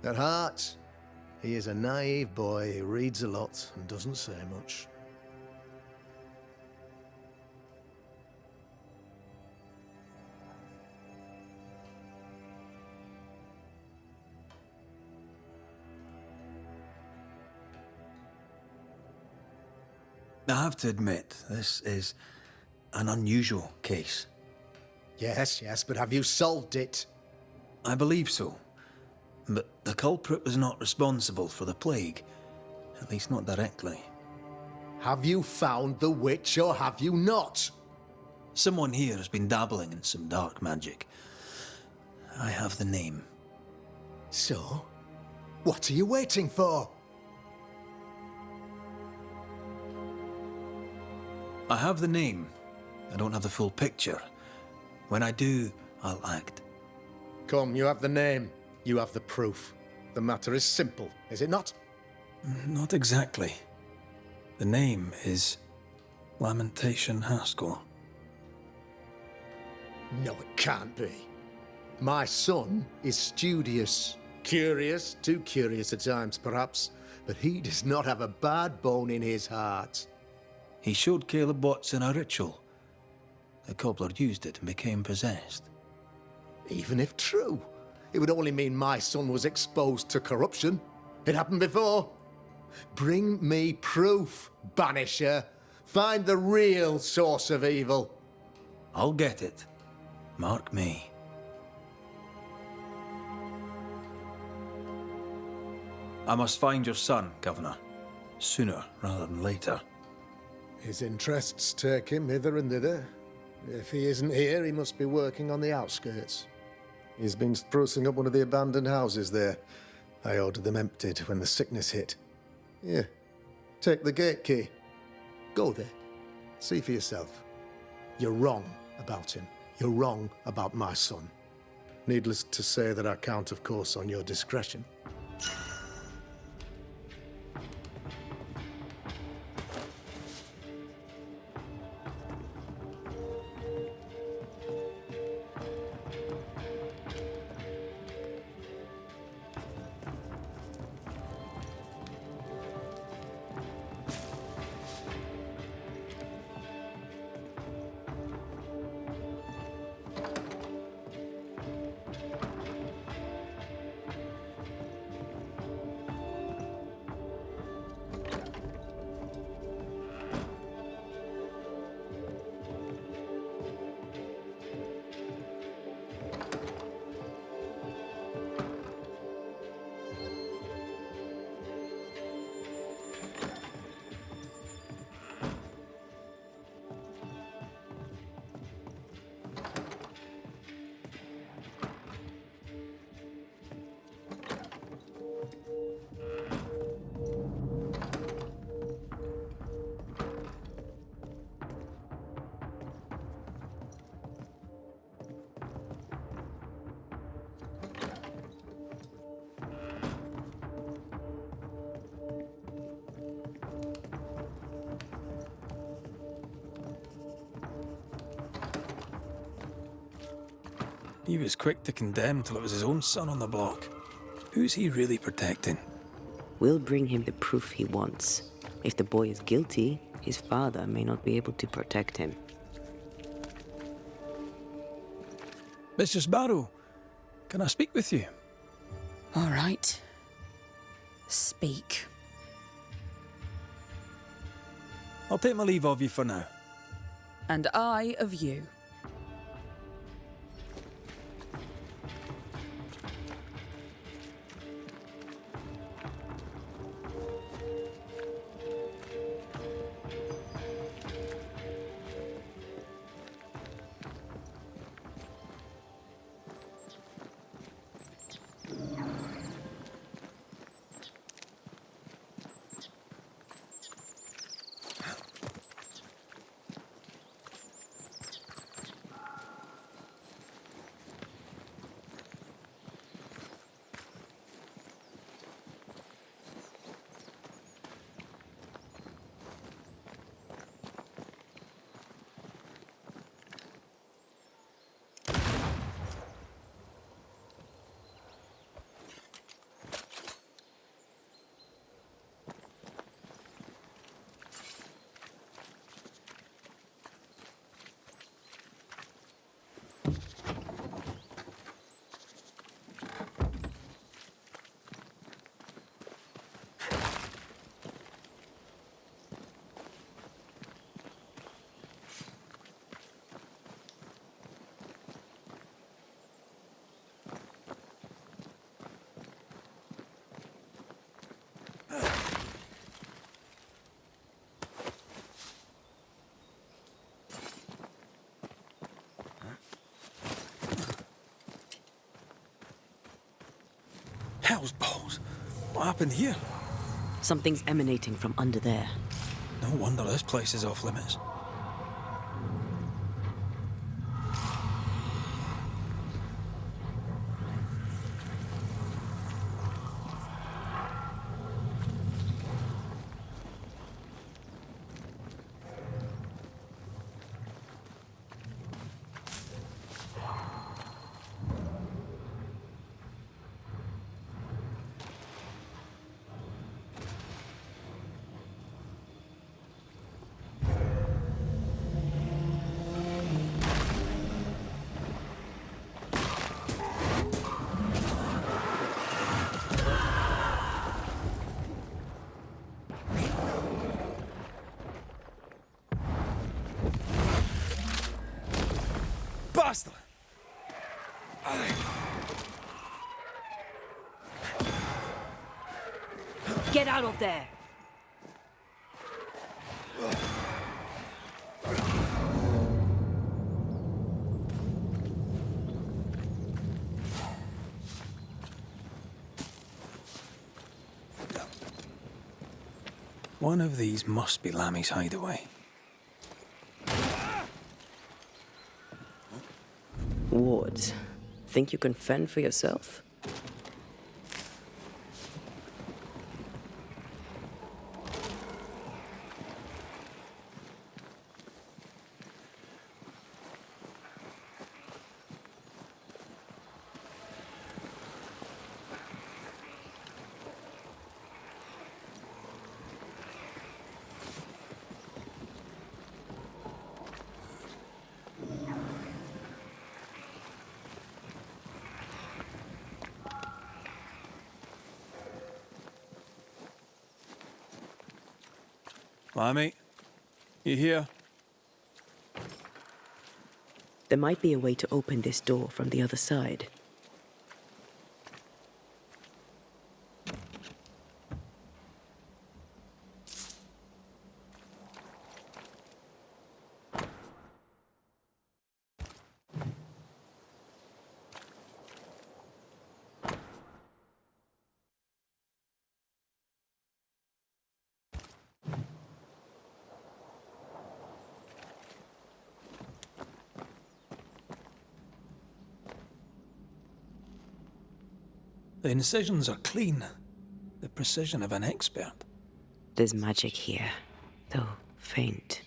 At heart, he is a naive boy who reads a lot and doesn't say much. I have to admit, this is an unusual case. Yes, but have you solved it? I believe so. But the culprit was not responsible for the plague. At least not directly. Have you found the witch or have you not? Someone here has been dabbling in some dark magic. I have the name. So? What are you waiting for? I have the name. I don't have the full picture. When I do, I'll act. Come, you have the name. You have the proof. The matter is simple, is it not? Not exactly. The name is Lamentation Haskell. No, it can't be. My son is studious. Curious, too curious at times, perhaps. But he does not have a bad bone in his heart. He showed Caleb Watson a ritual. The cobbler used it and became possessed. Even if true, it would only mean my son was exposed to corruption. It happened before. Bring me proof, Banisher. Find the real source of evil. I'll get it. Mark me. I must find your son, Governor. Sooner rather than later. His interests take him hither and thither. If he isn't here, he must be working on the outskirts. He's been sprucing up one of the abandoned houses there. I ordered them emptied when the sickness hit. Here, take the gate key. Go there. See for yourself. You're wrong about him. You're wrong about my son. Needless to say that I count, of course, on your discretion. He was quick to condemn till it was his own son on the block. Who's he really protecting? We'll bring him the proof he wants. If the boy is guilty, his father may not be able to protect him. Mistress Barrow, can I speak with you? All right. Speak. I'll take my leave of you for now. And I of you. Hell's balls. What happened here? Something's emanating from under there. No wonder this place is off limits. Bastard! Get out of there! One of these must be Lammy's hideaway. Wards, think you can fend for yourself? Lammy, you here? There might be a way to open this door from the other side. The incisions are clean. The precision of an expert. There's magic here, though faint.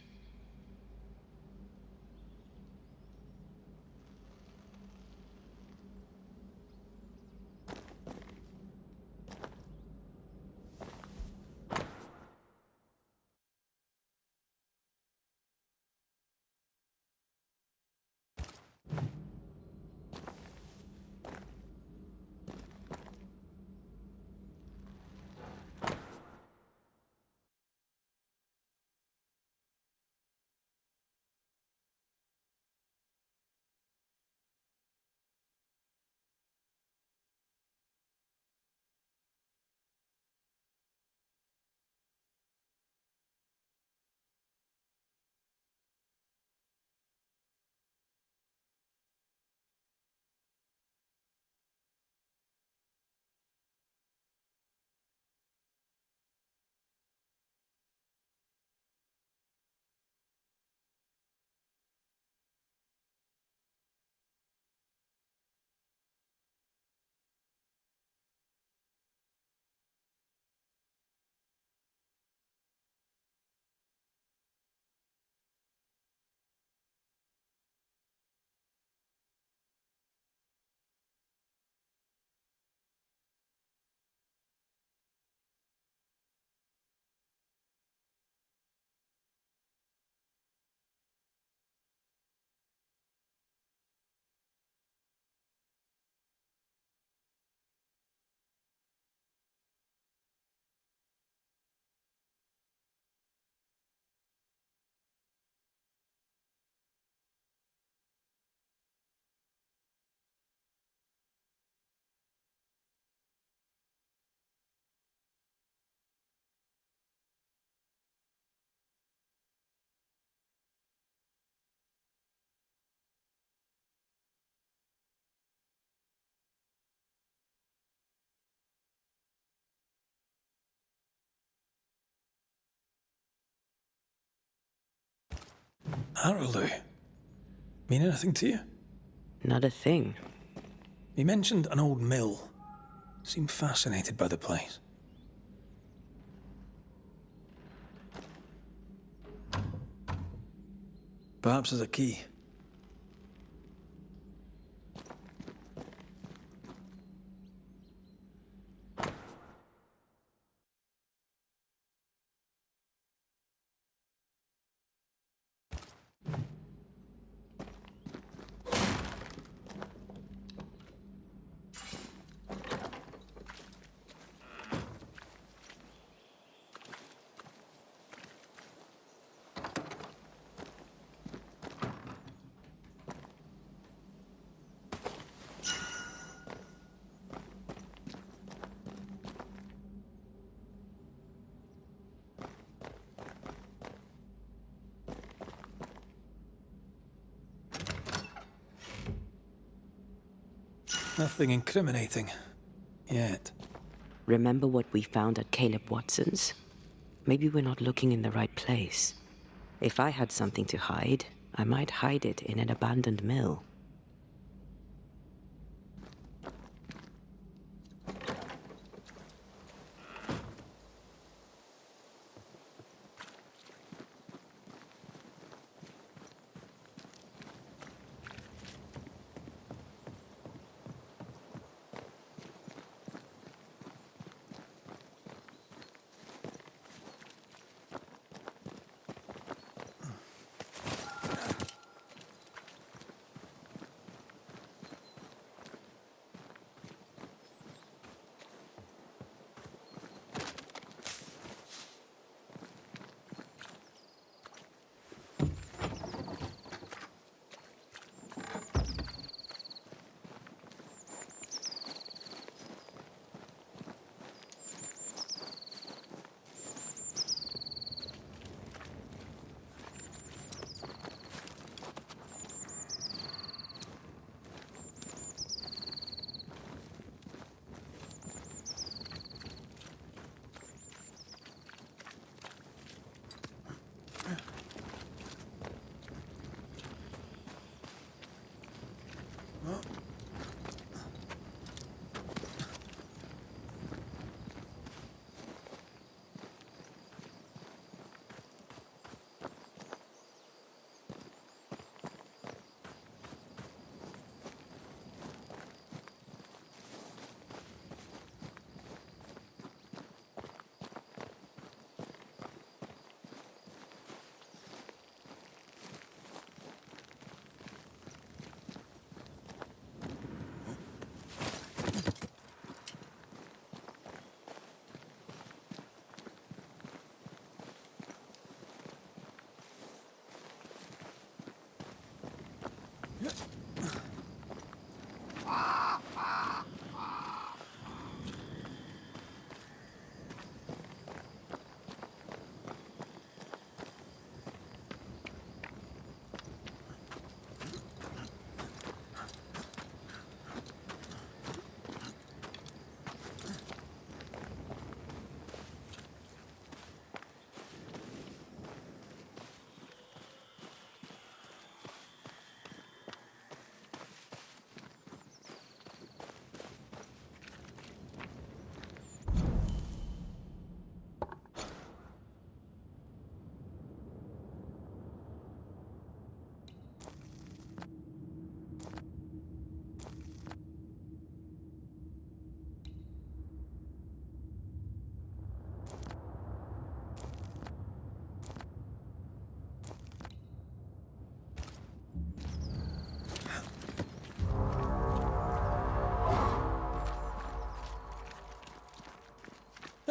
That'll do. Mean anything to you? Not a thing. He mentioned an old mill. Seemed fascinated by the place. Perhaps there's a key. Nothing incriminating. Yet. Remember what we found at Caleb Watson's? Maybe we're not looking in the right place. If I had something to hide, I might hide it in an abandoned mill.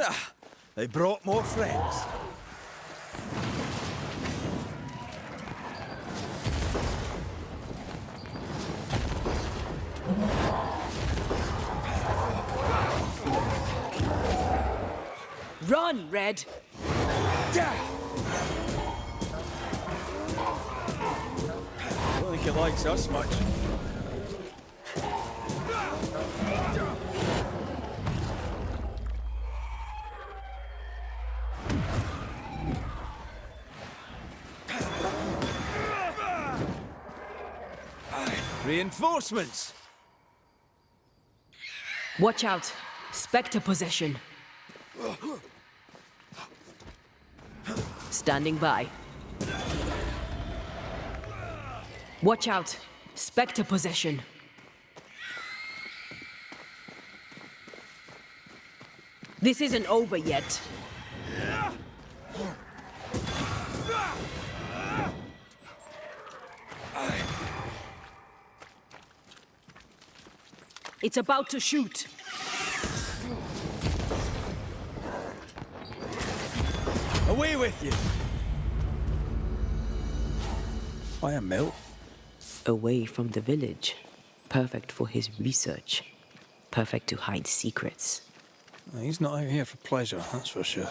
Ah, they brought more friends. Run, Red! I don't think it likes us much. Reinforcements! Watch out! Spectre possession. Standing by. Watch out! Spectre possession. This isn't over yet. It's about to shoot. Away with you! Why a mill? Away from the village. Perfect for his research. Perfect to hide secrets. He's not out here for pleasure, that's for sure.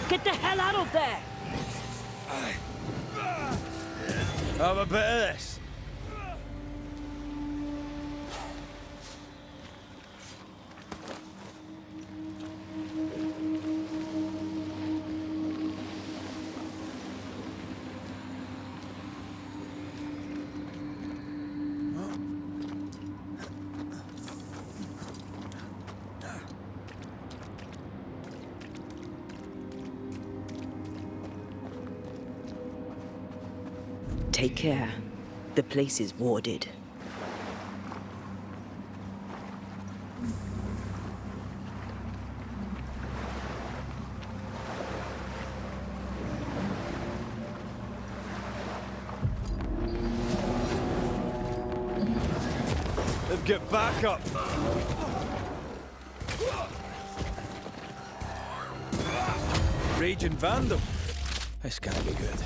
Get the hell out of there! Have a bit of this. Take care. The place is warded. Get back up! Raging Vandal. This can't be good.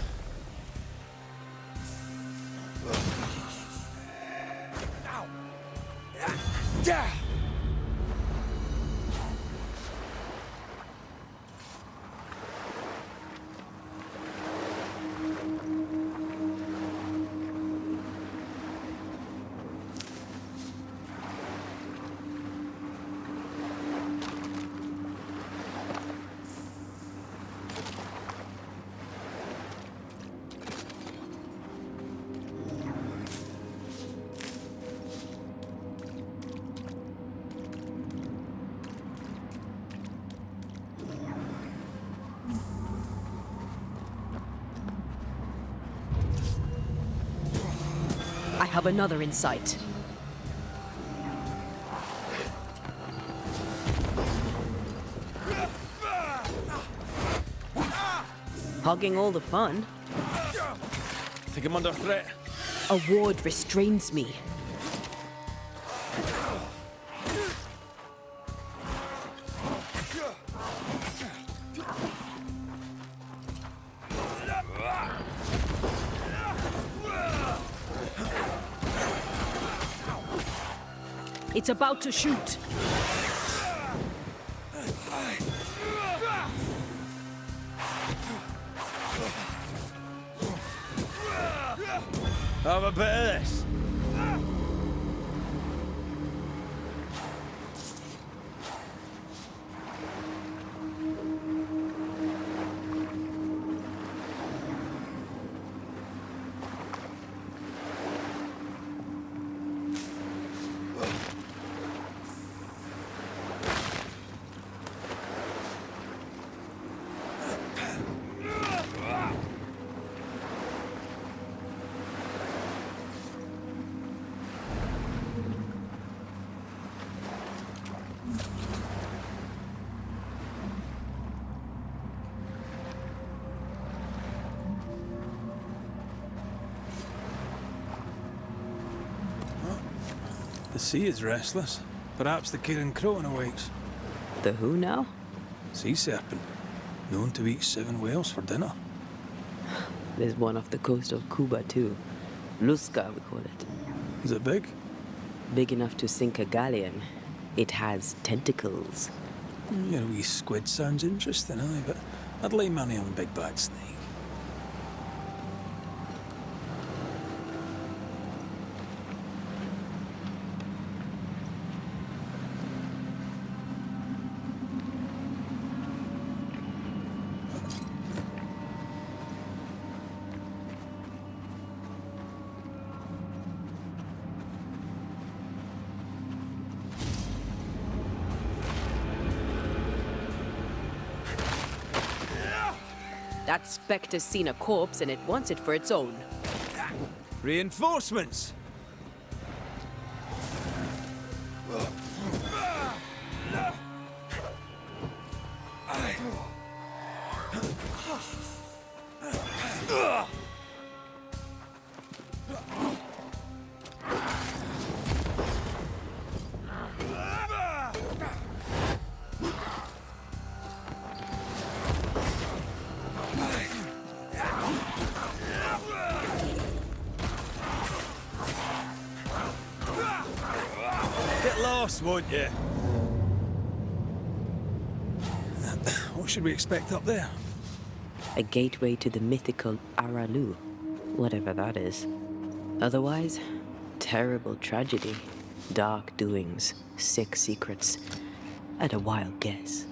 I have another in sight. Hogging all the fun. Think I'm under threat. A ward restrains me. It's about to shoot. Have a bit of this. The sea is restless. Perhaps the Kirin Crone awakes. The who now? Sea serpent, known to eat 7 whales for dinner. There's one off the coast of Cuba too. Lusca, we call it. Is it big? Big enough to sink a galleon. It has tentacles. Your wee squid sounds interesting, aye, but I'd lay money on big bad snake. That spectre's seen a corpse and it wants it for its own. Reinforcements! Get lost, won't you? What should we expect up there? A gateway to the mythical Aralu, whatever that is. Otherwise, terrible tragedy, dark doings, sick secrets, and a wild guess.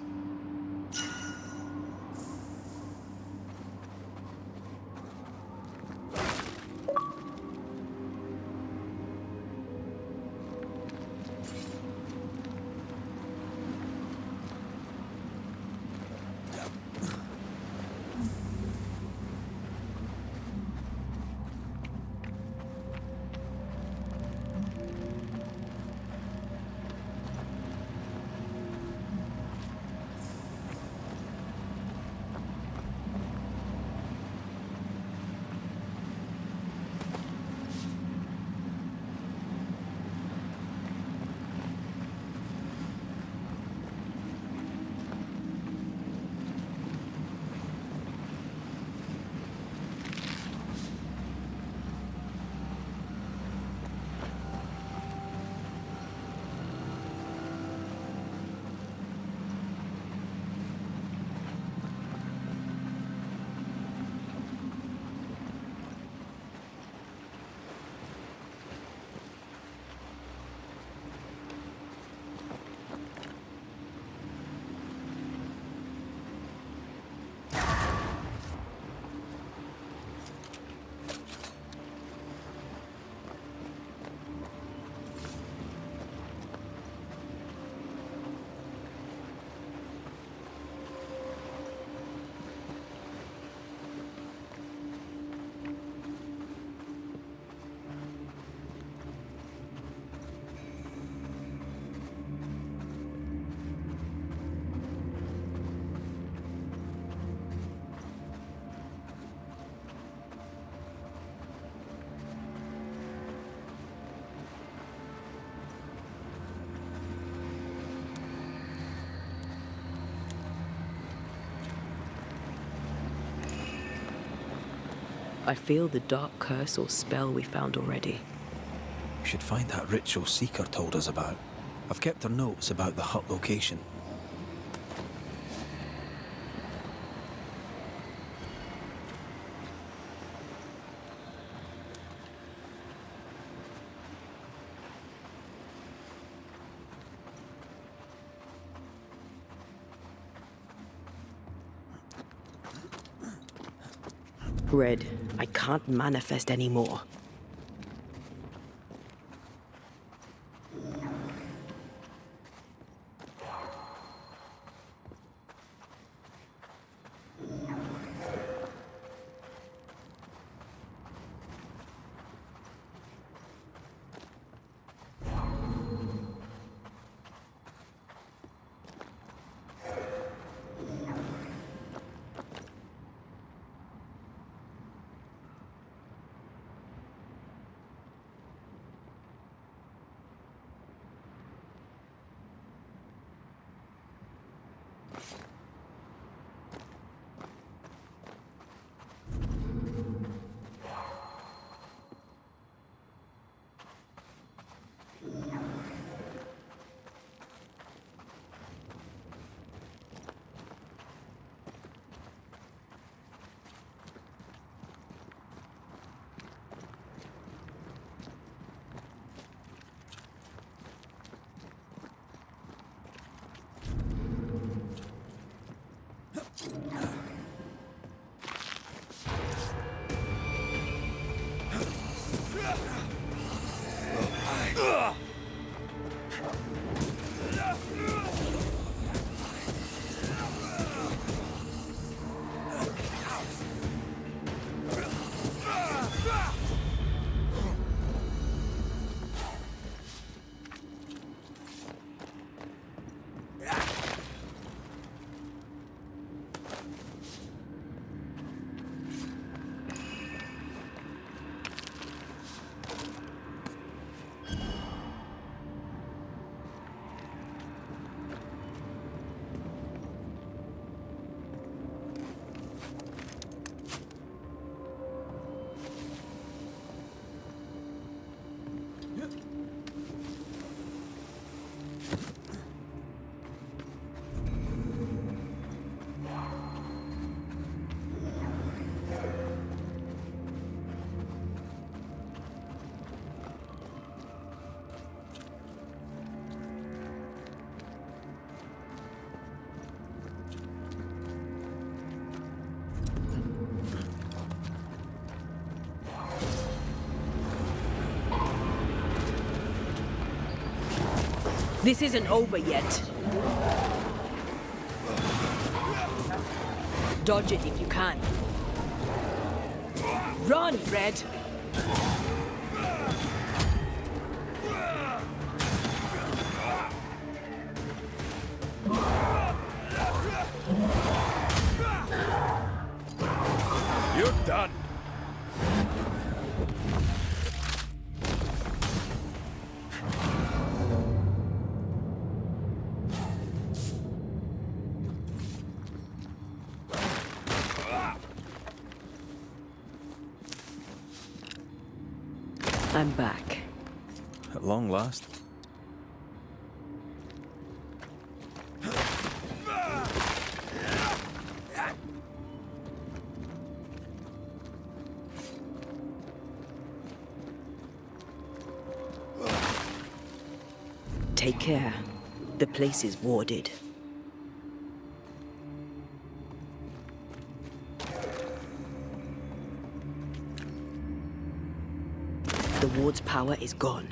I feel the dark curse or spell we found already. We should find that ritual Seeker told us about. I've kept her notes about the hut location. Red, I can't manifest anymore. This isn't over yet. Dodge it if you can. Run, Red! You're done. I'm back. At long last. Take care. The place is warded. The ward's power is gone.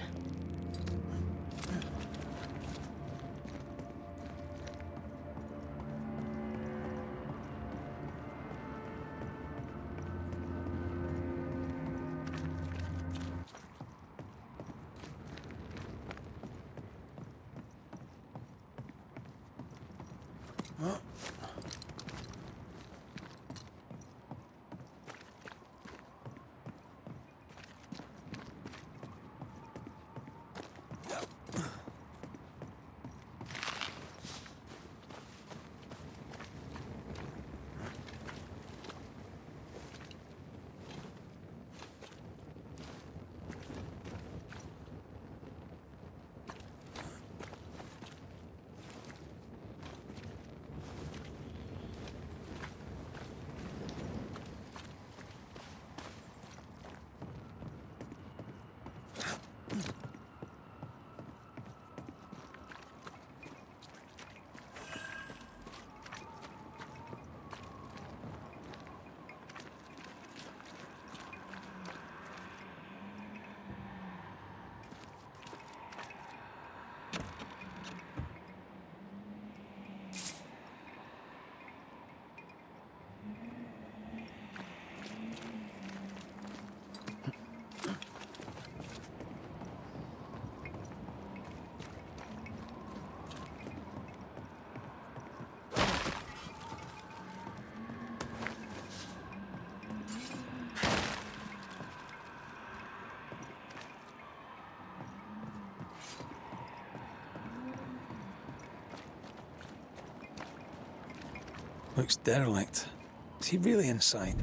Looks derelict. Is he really inside?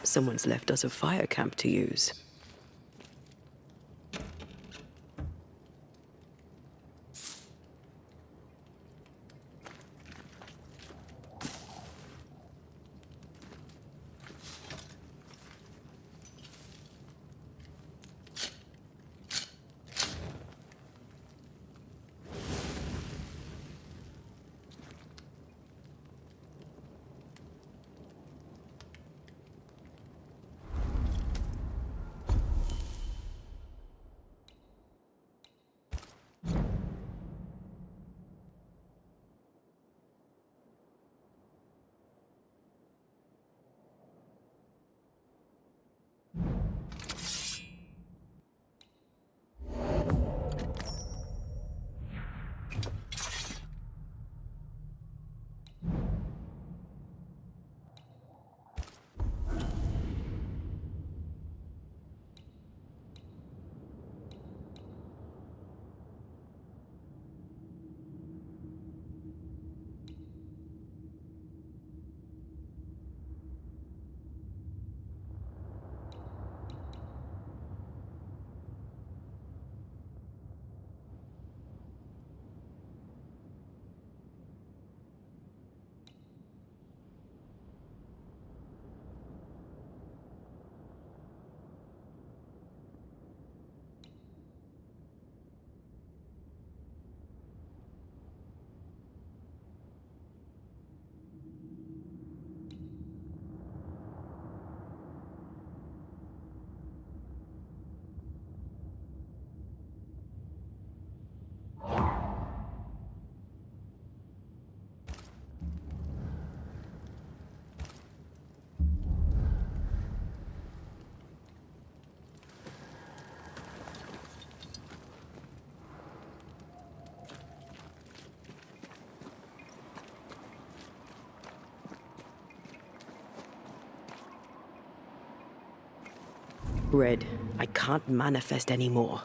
Someone's left us a fire camp to use. Red, I can't manifest anymore.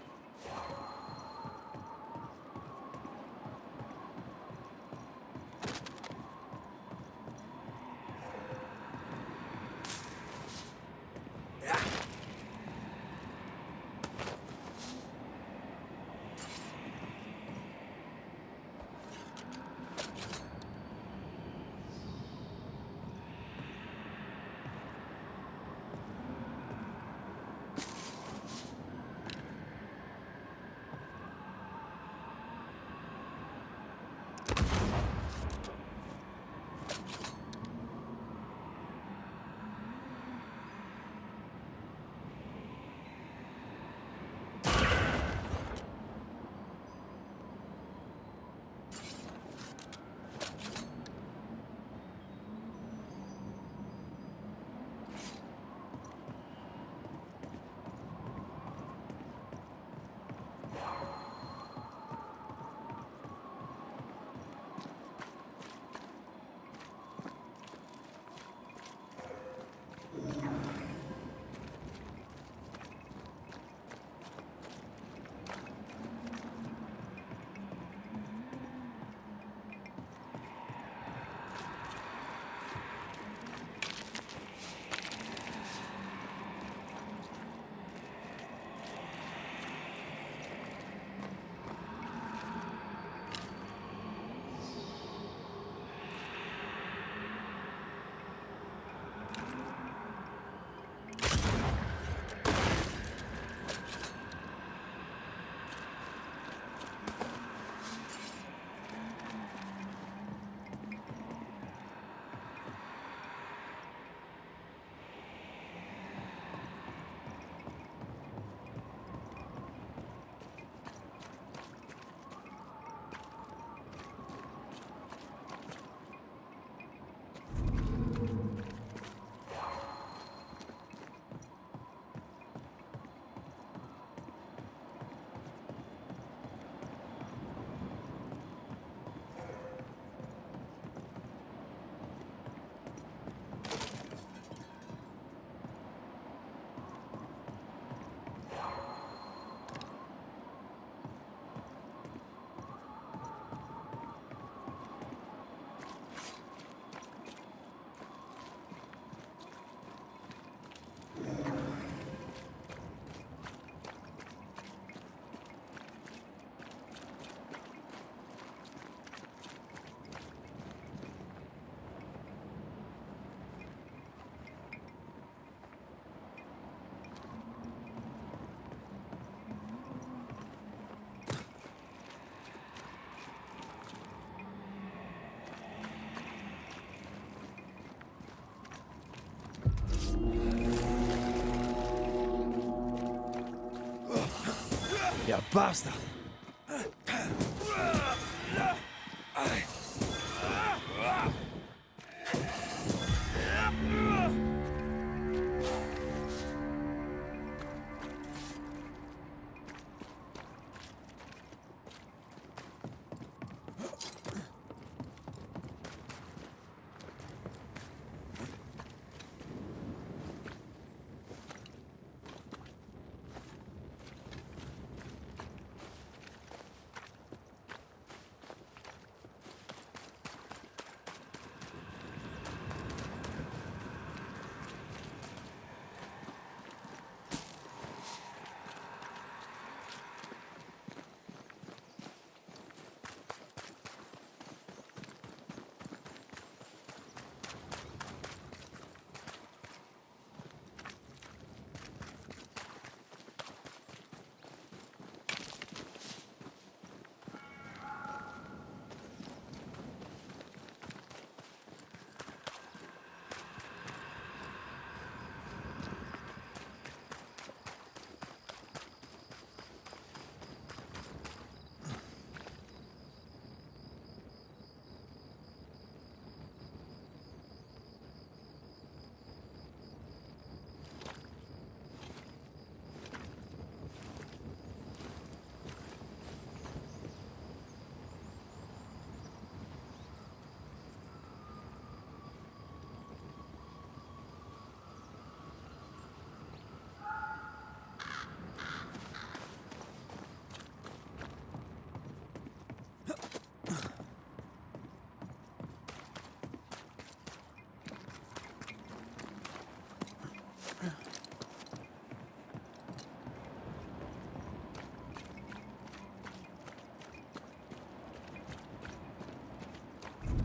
You bastard!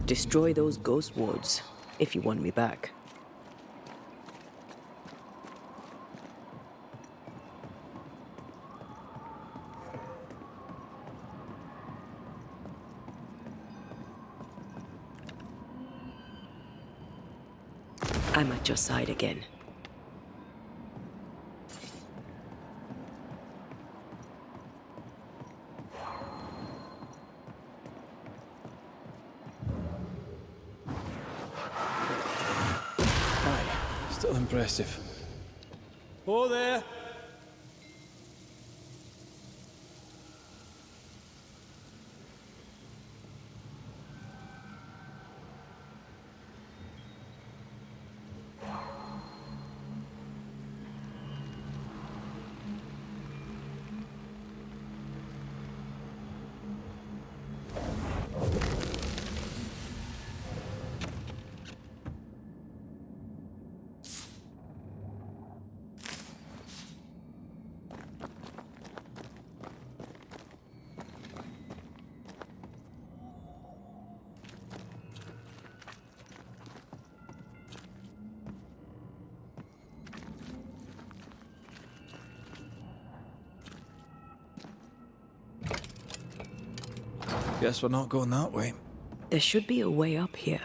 Destroy those ghost wards if you want me back. I'm at your side again. Still impressive. Oh, there! Guess we're not going that way. There should be a way up here.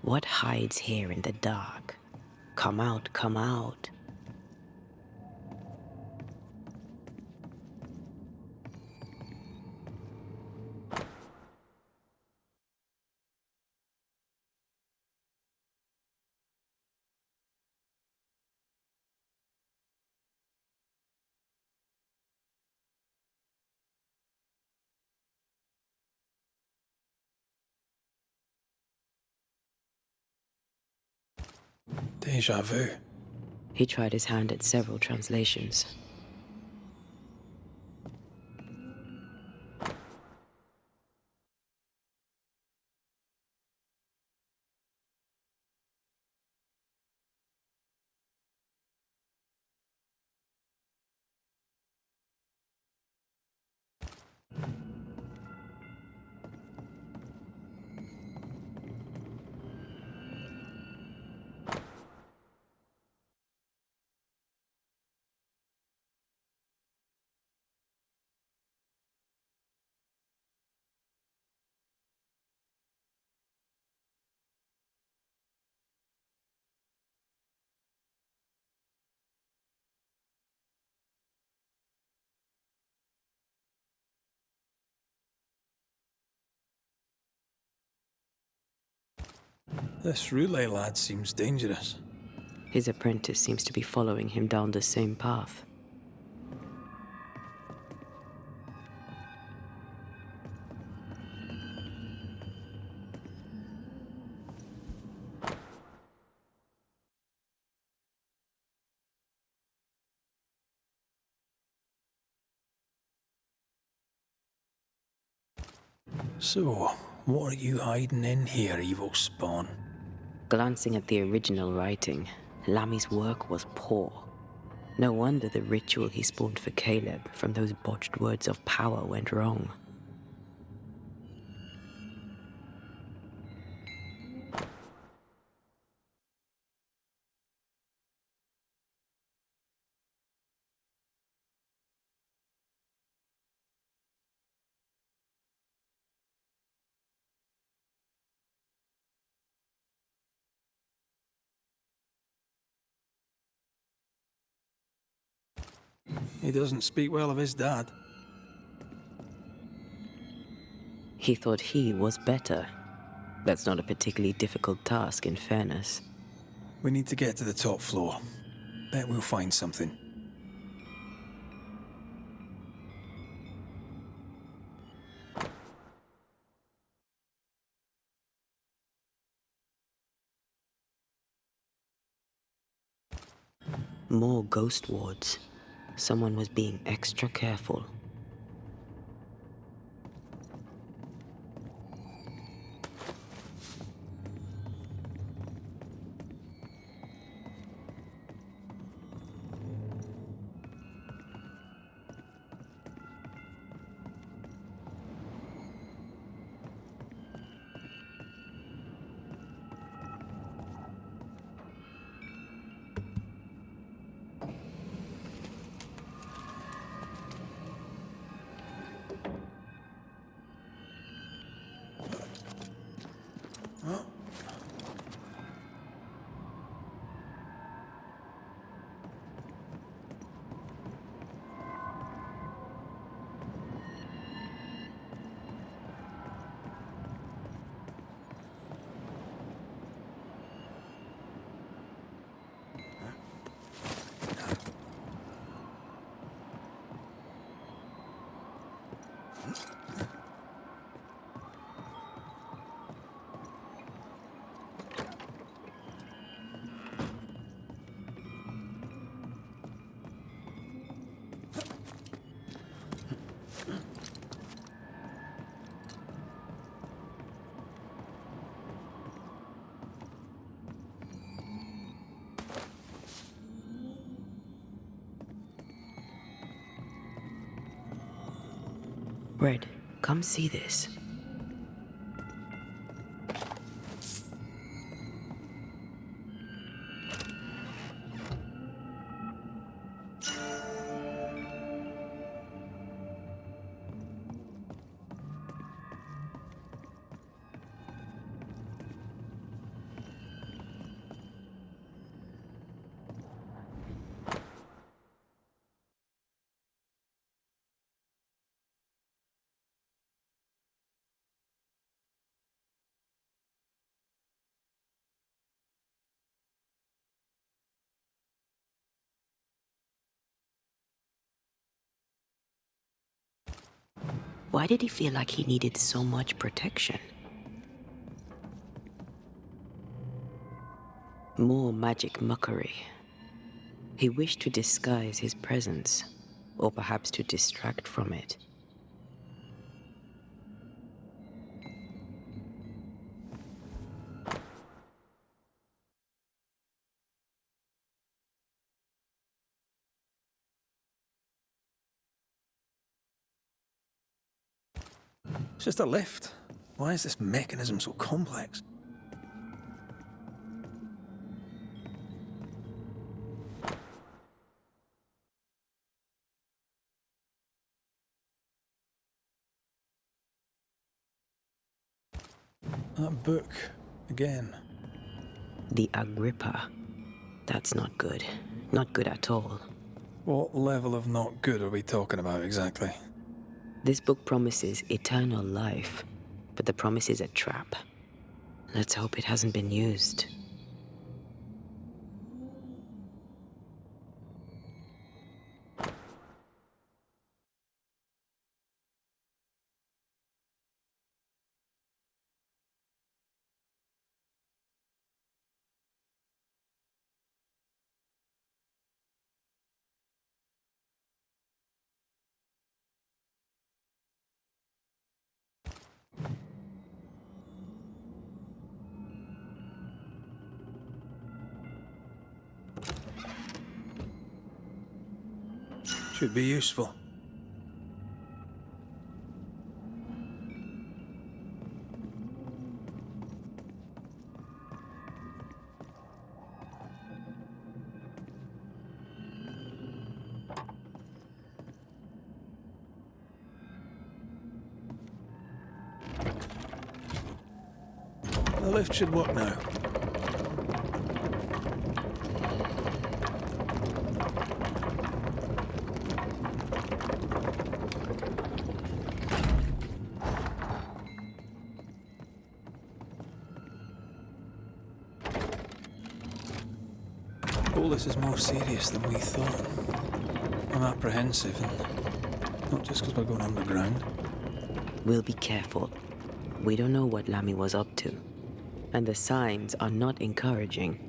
What hides here in the dark? Come out, come out. Deja vu. He tried his hand at several translations. This relay lad seems dangerous. His apprentice seems to be following him down the same path. So, what are you hiding in here, evil spawn? Glancing at the original writing, Lammy's work was poor. No wonder the ritual he spawned for Caleb from those botched words of power went wrong. He doesn't speak well of his dad. He thought he was better. That's not a particularly difficult task, in fairness. We need to get to the top floor. Bet we'll find something. More ghost wards. Someone was being extra careful. Red, come see this. Why did he feel like he needed so much protection? More magic mockery. He wished to disguise his presence, or perhaps to distract from it. It's just a lift. Why is this mechanism so complex? That book, again. The Agrippa. That's not good. Not good at all. What level of not good are we talking about exactly? This book promises eternal life, but the promise is a trap. Let's hope it hasn't been used. Should be useful. The lift should work now. told this is more serious than we thought. I'm apprehensive, and not just because we're going underground. We'll be careful. We don't know what Lammy was up to, and the signs are not encouraging.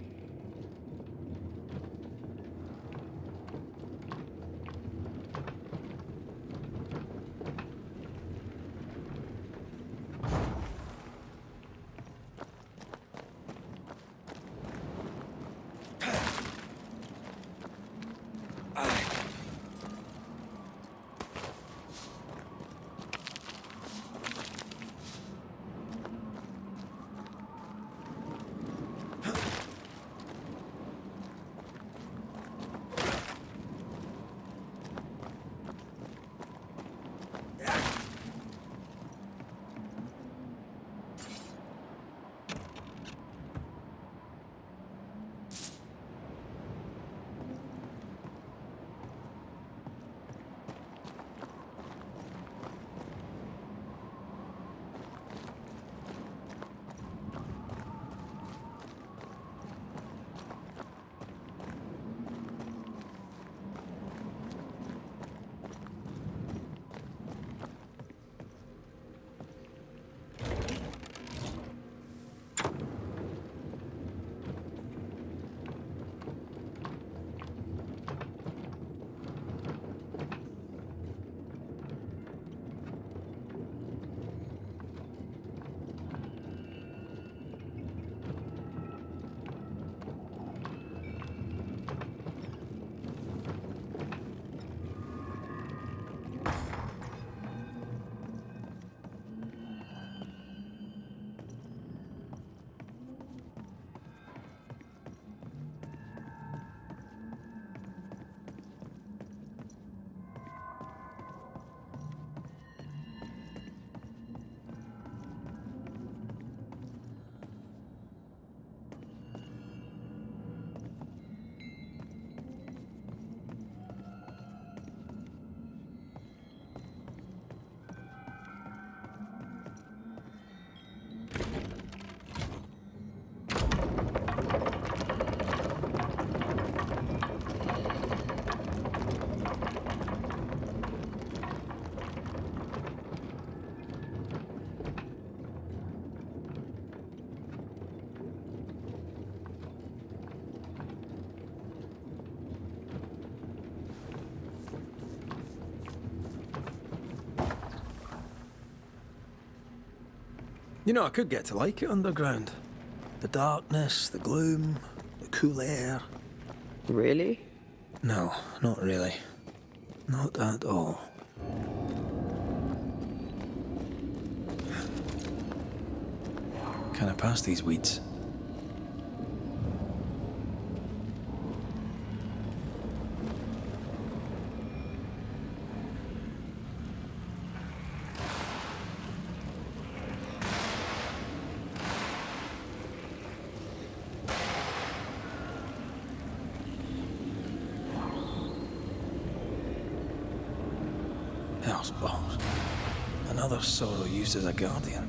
You know, I could get to like it underground. The darkness, the gloom, the cool air. Really? No, not really. Not at all. Can I pass these weeds? Hell's balls. Another sorrow used as a guardian.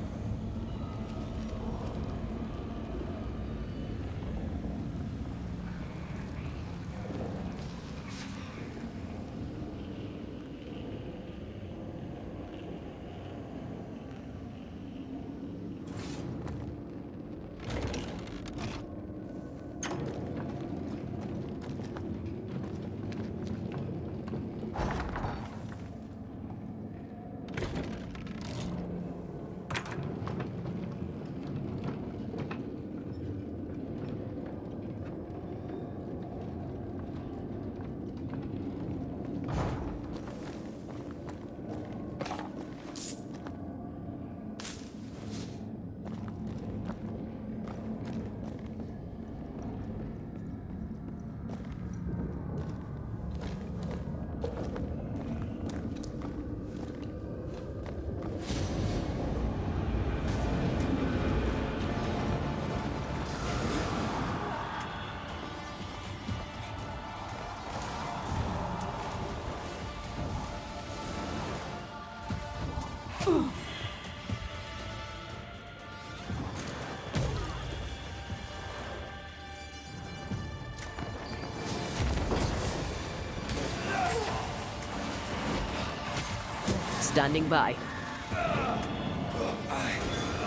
Standing by.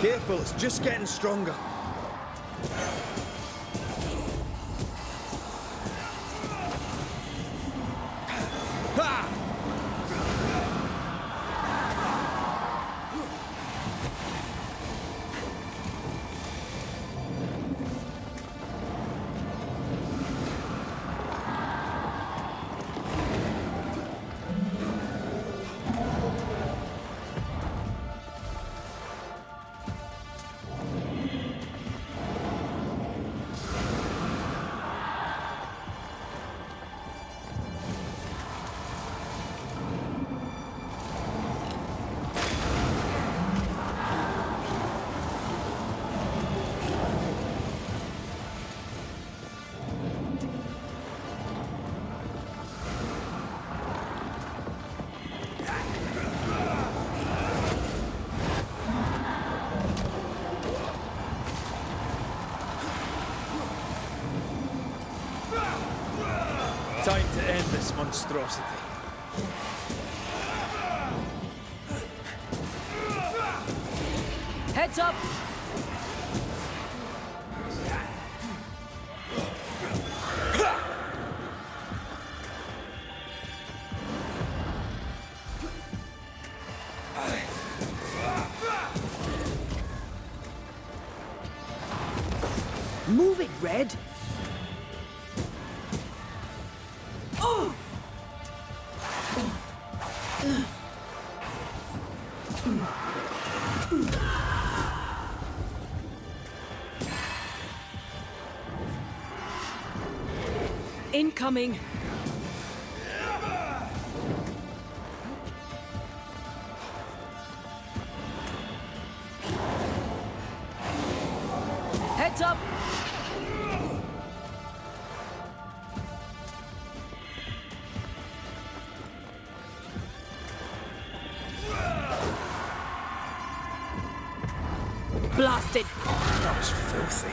Careful, it's just getting stronger. Time to end this monstrosity. Heads up! Move it, Red. Incoming! Heads up! Blasted! That was filthy.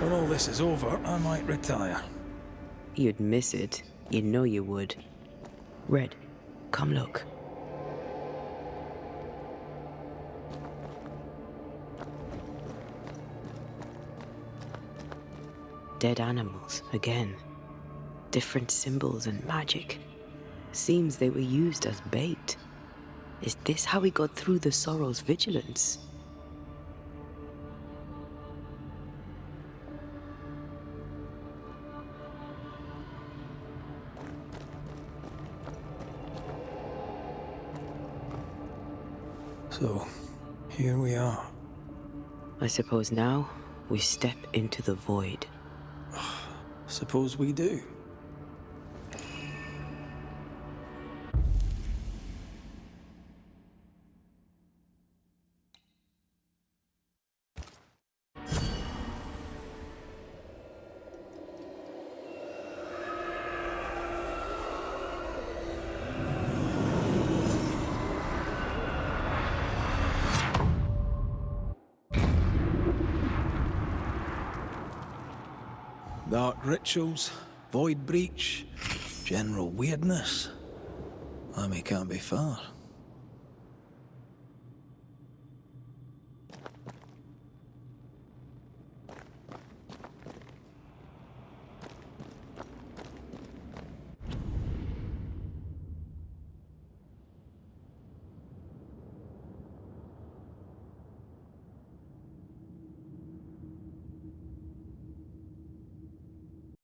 When all this is over, I might retire. You'd miss it. You know you would. Red, come look. Dead animals, again. Different symbols and magic. Seems they were used as bait. Is this how we got through the Sorrow's vigilance? So, here we are. I suppose now we step into the void. Suppose we do. Dark rituals, void breach, general weirdness. Lemmy can't be far.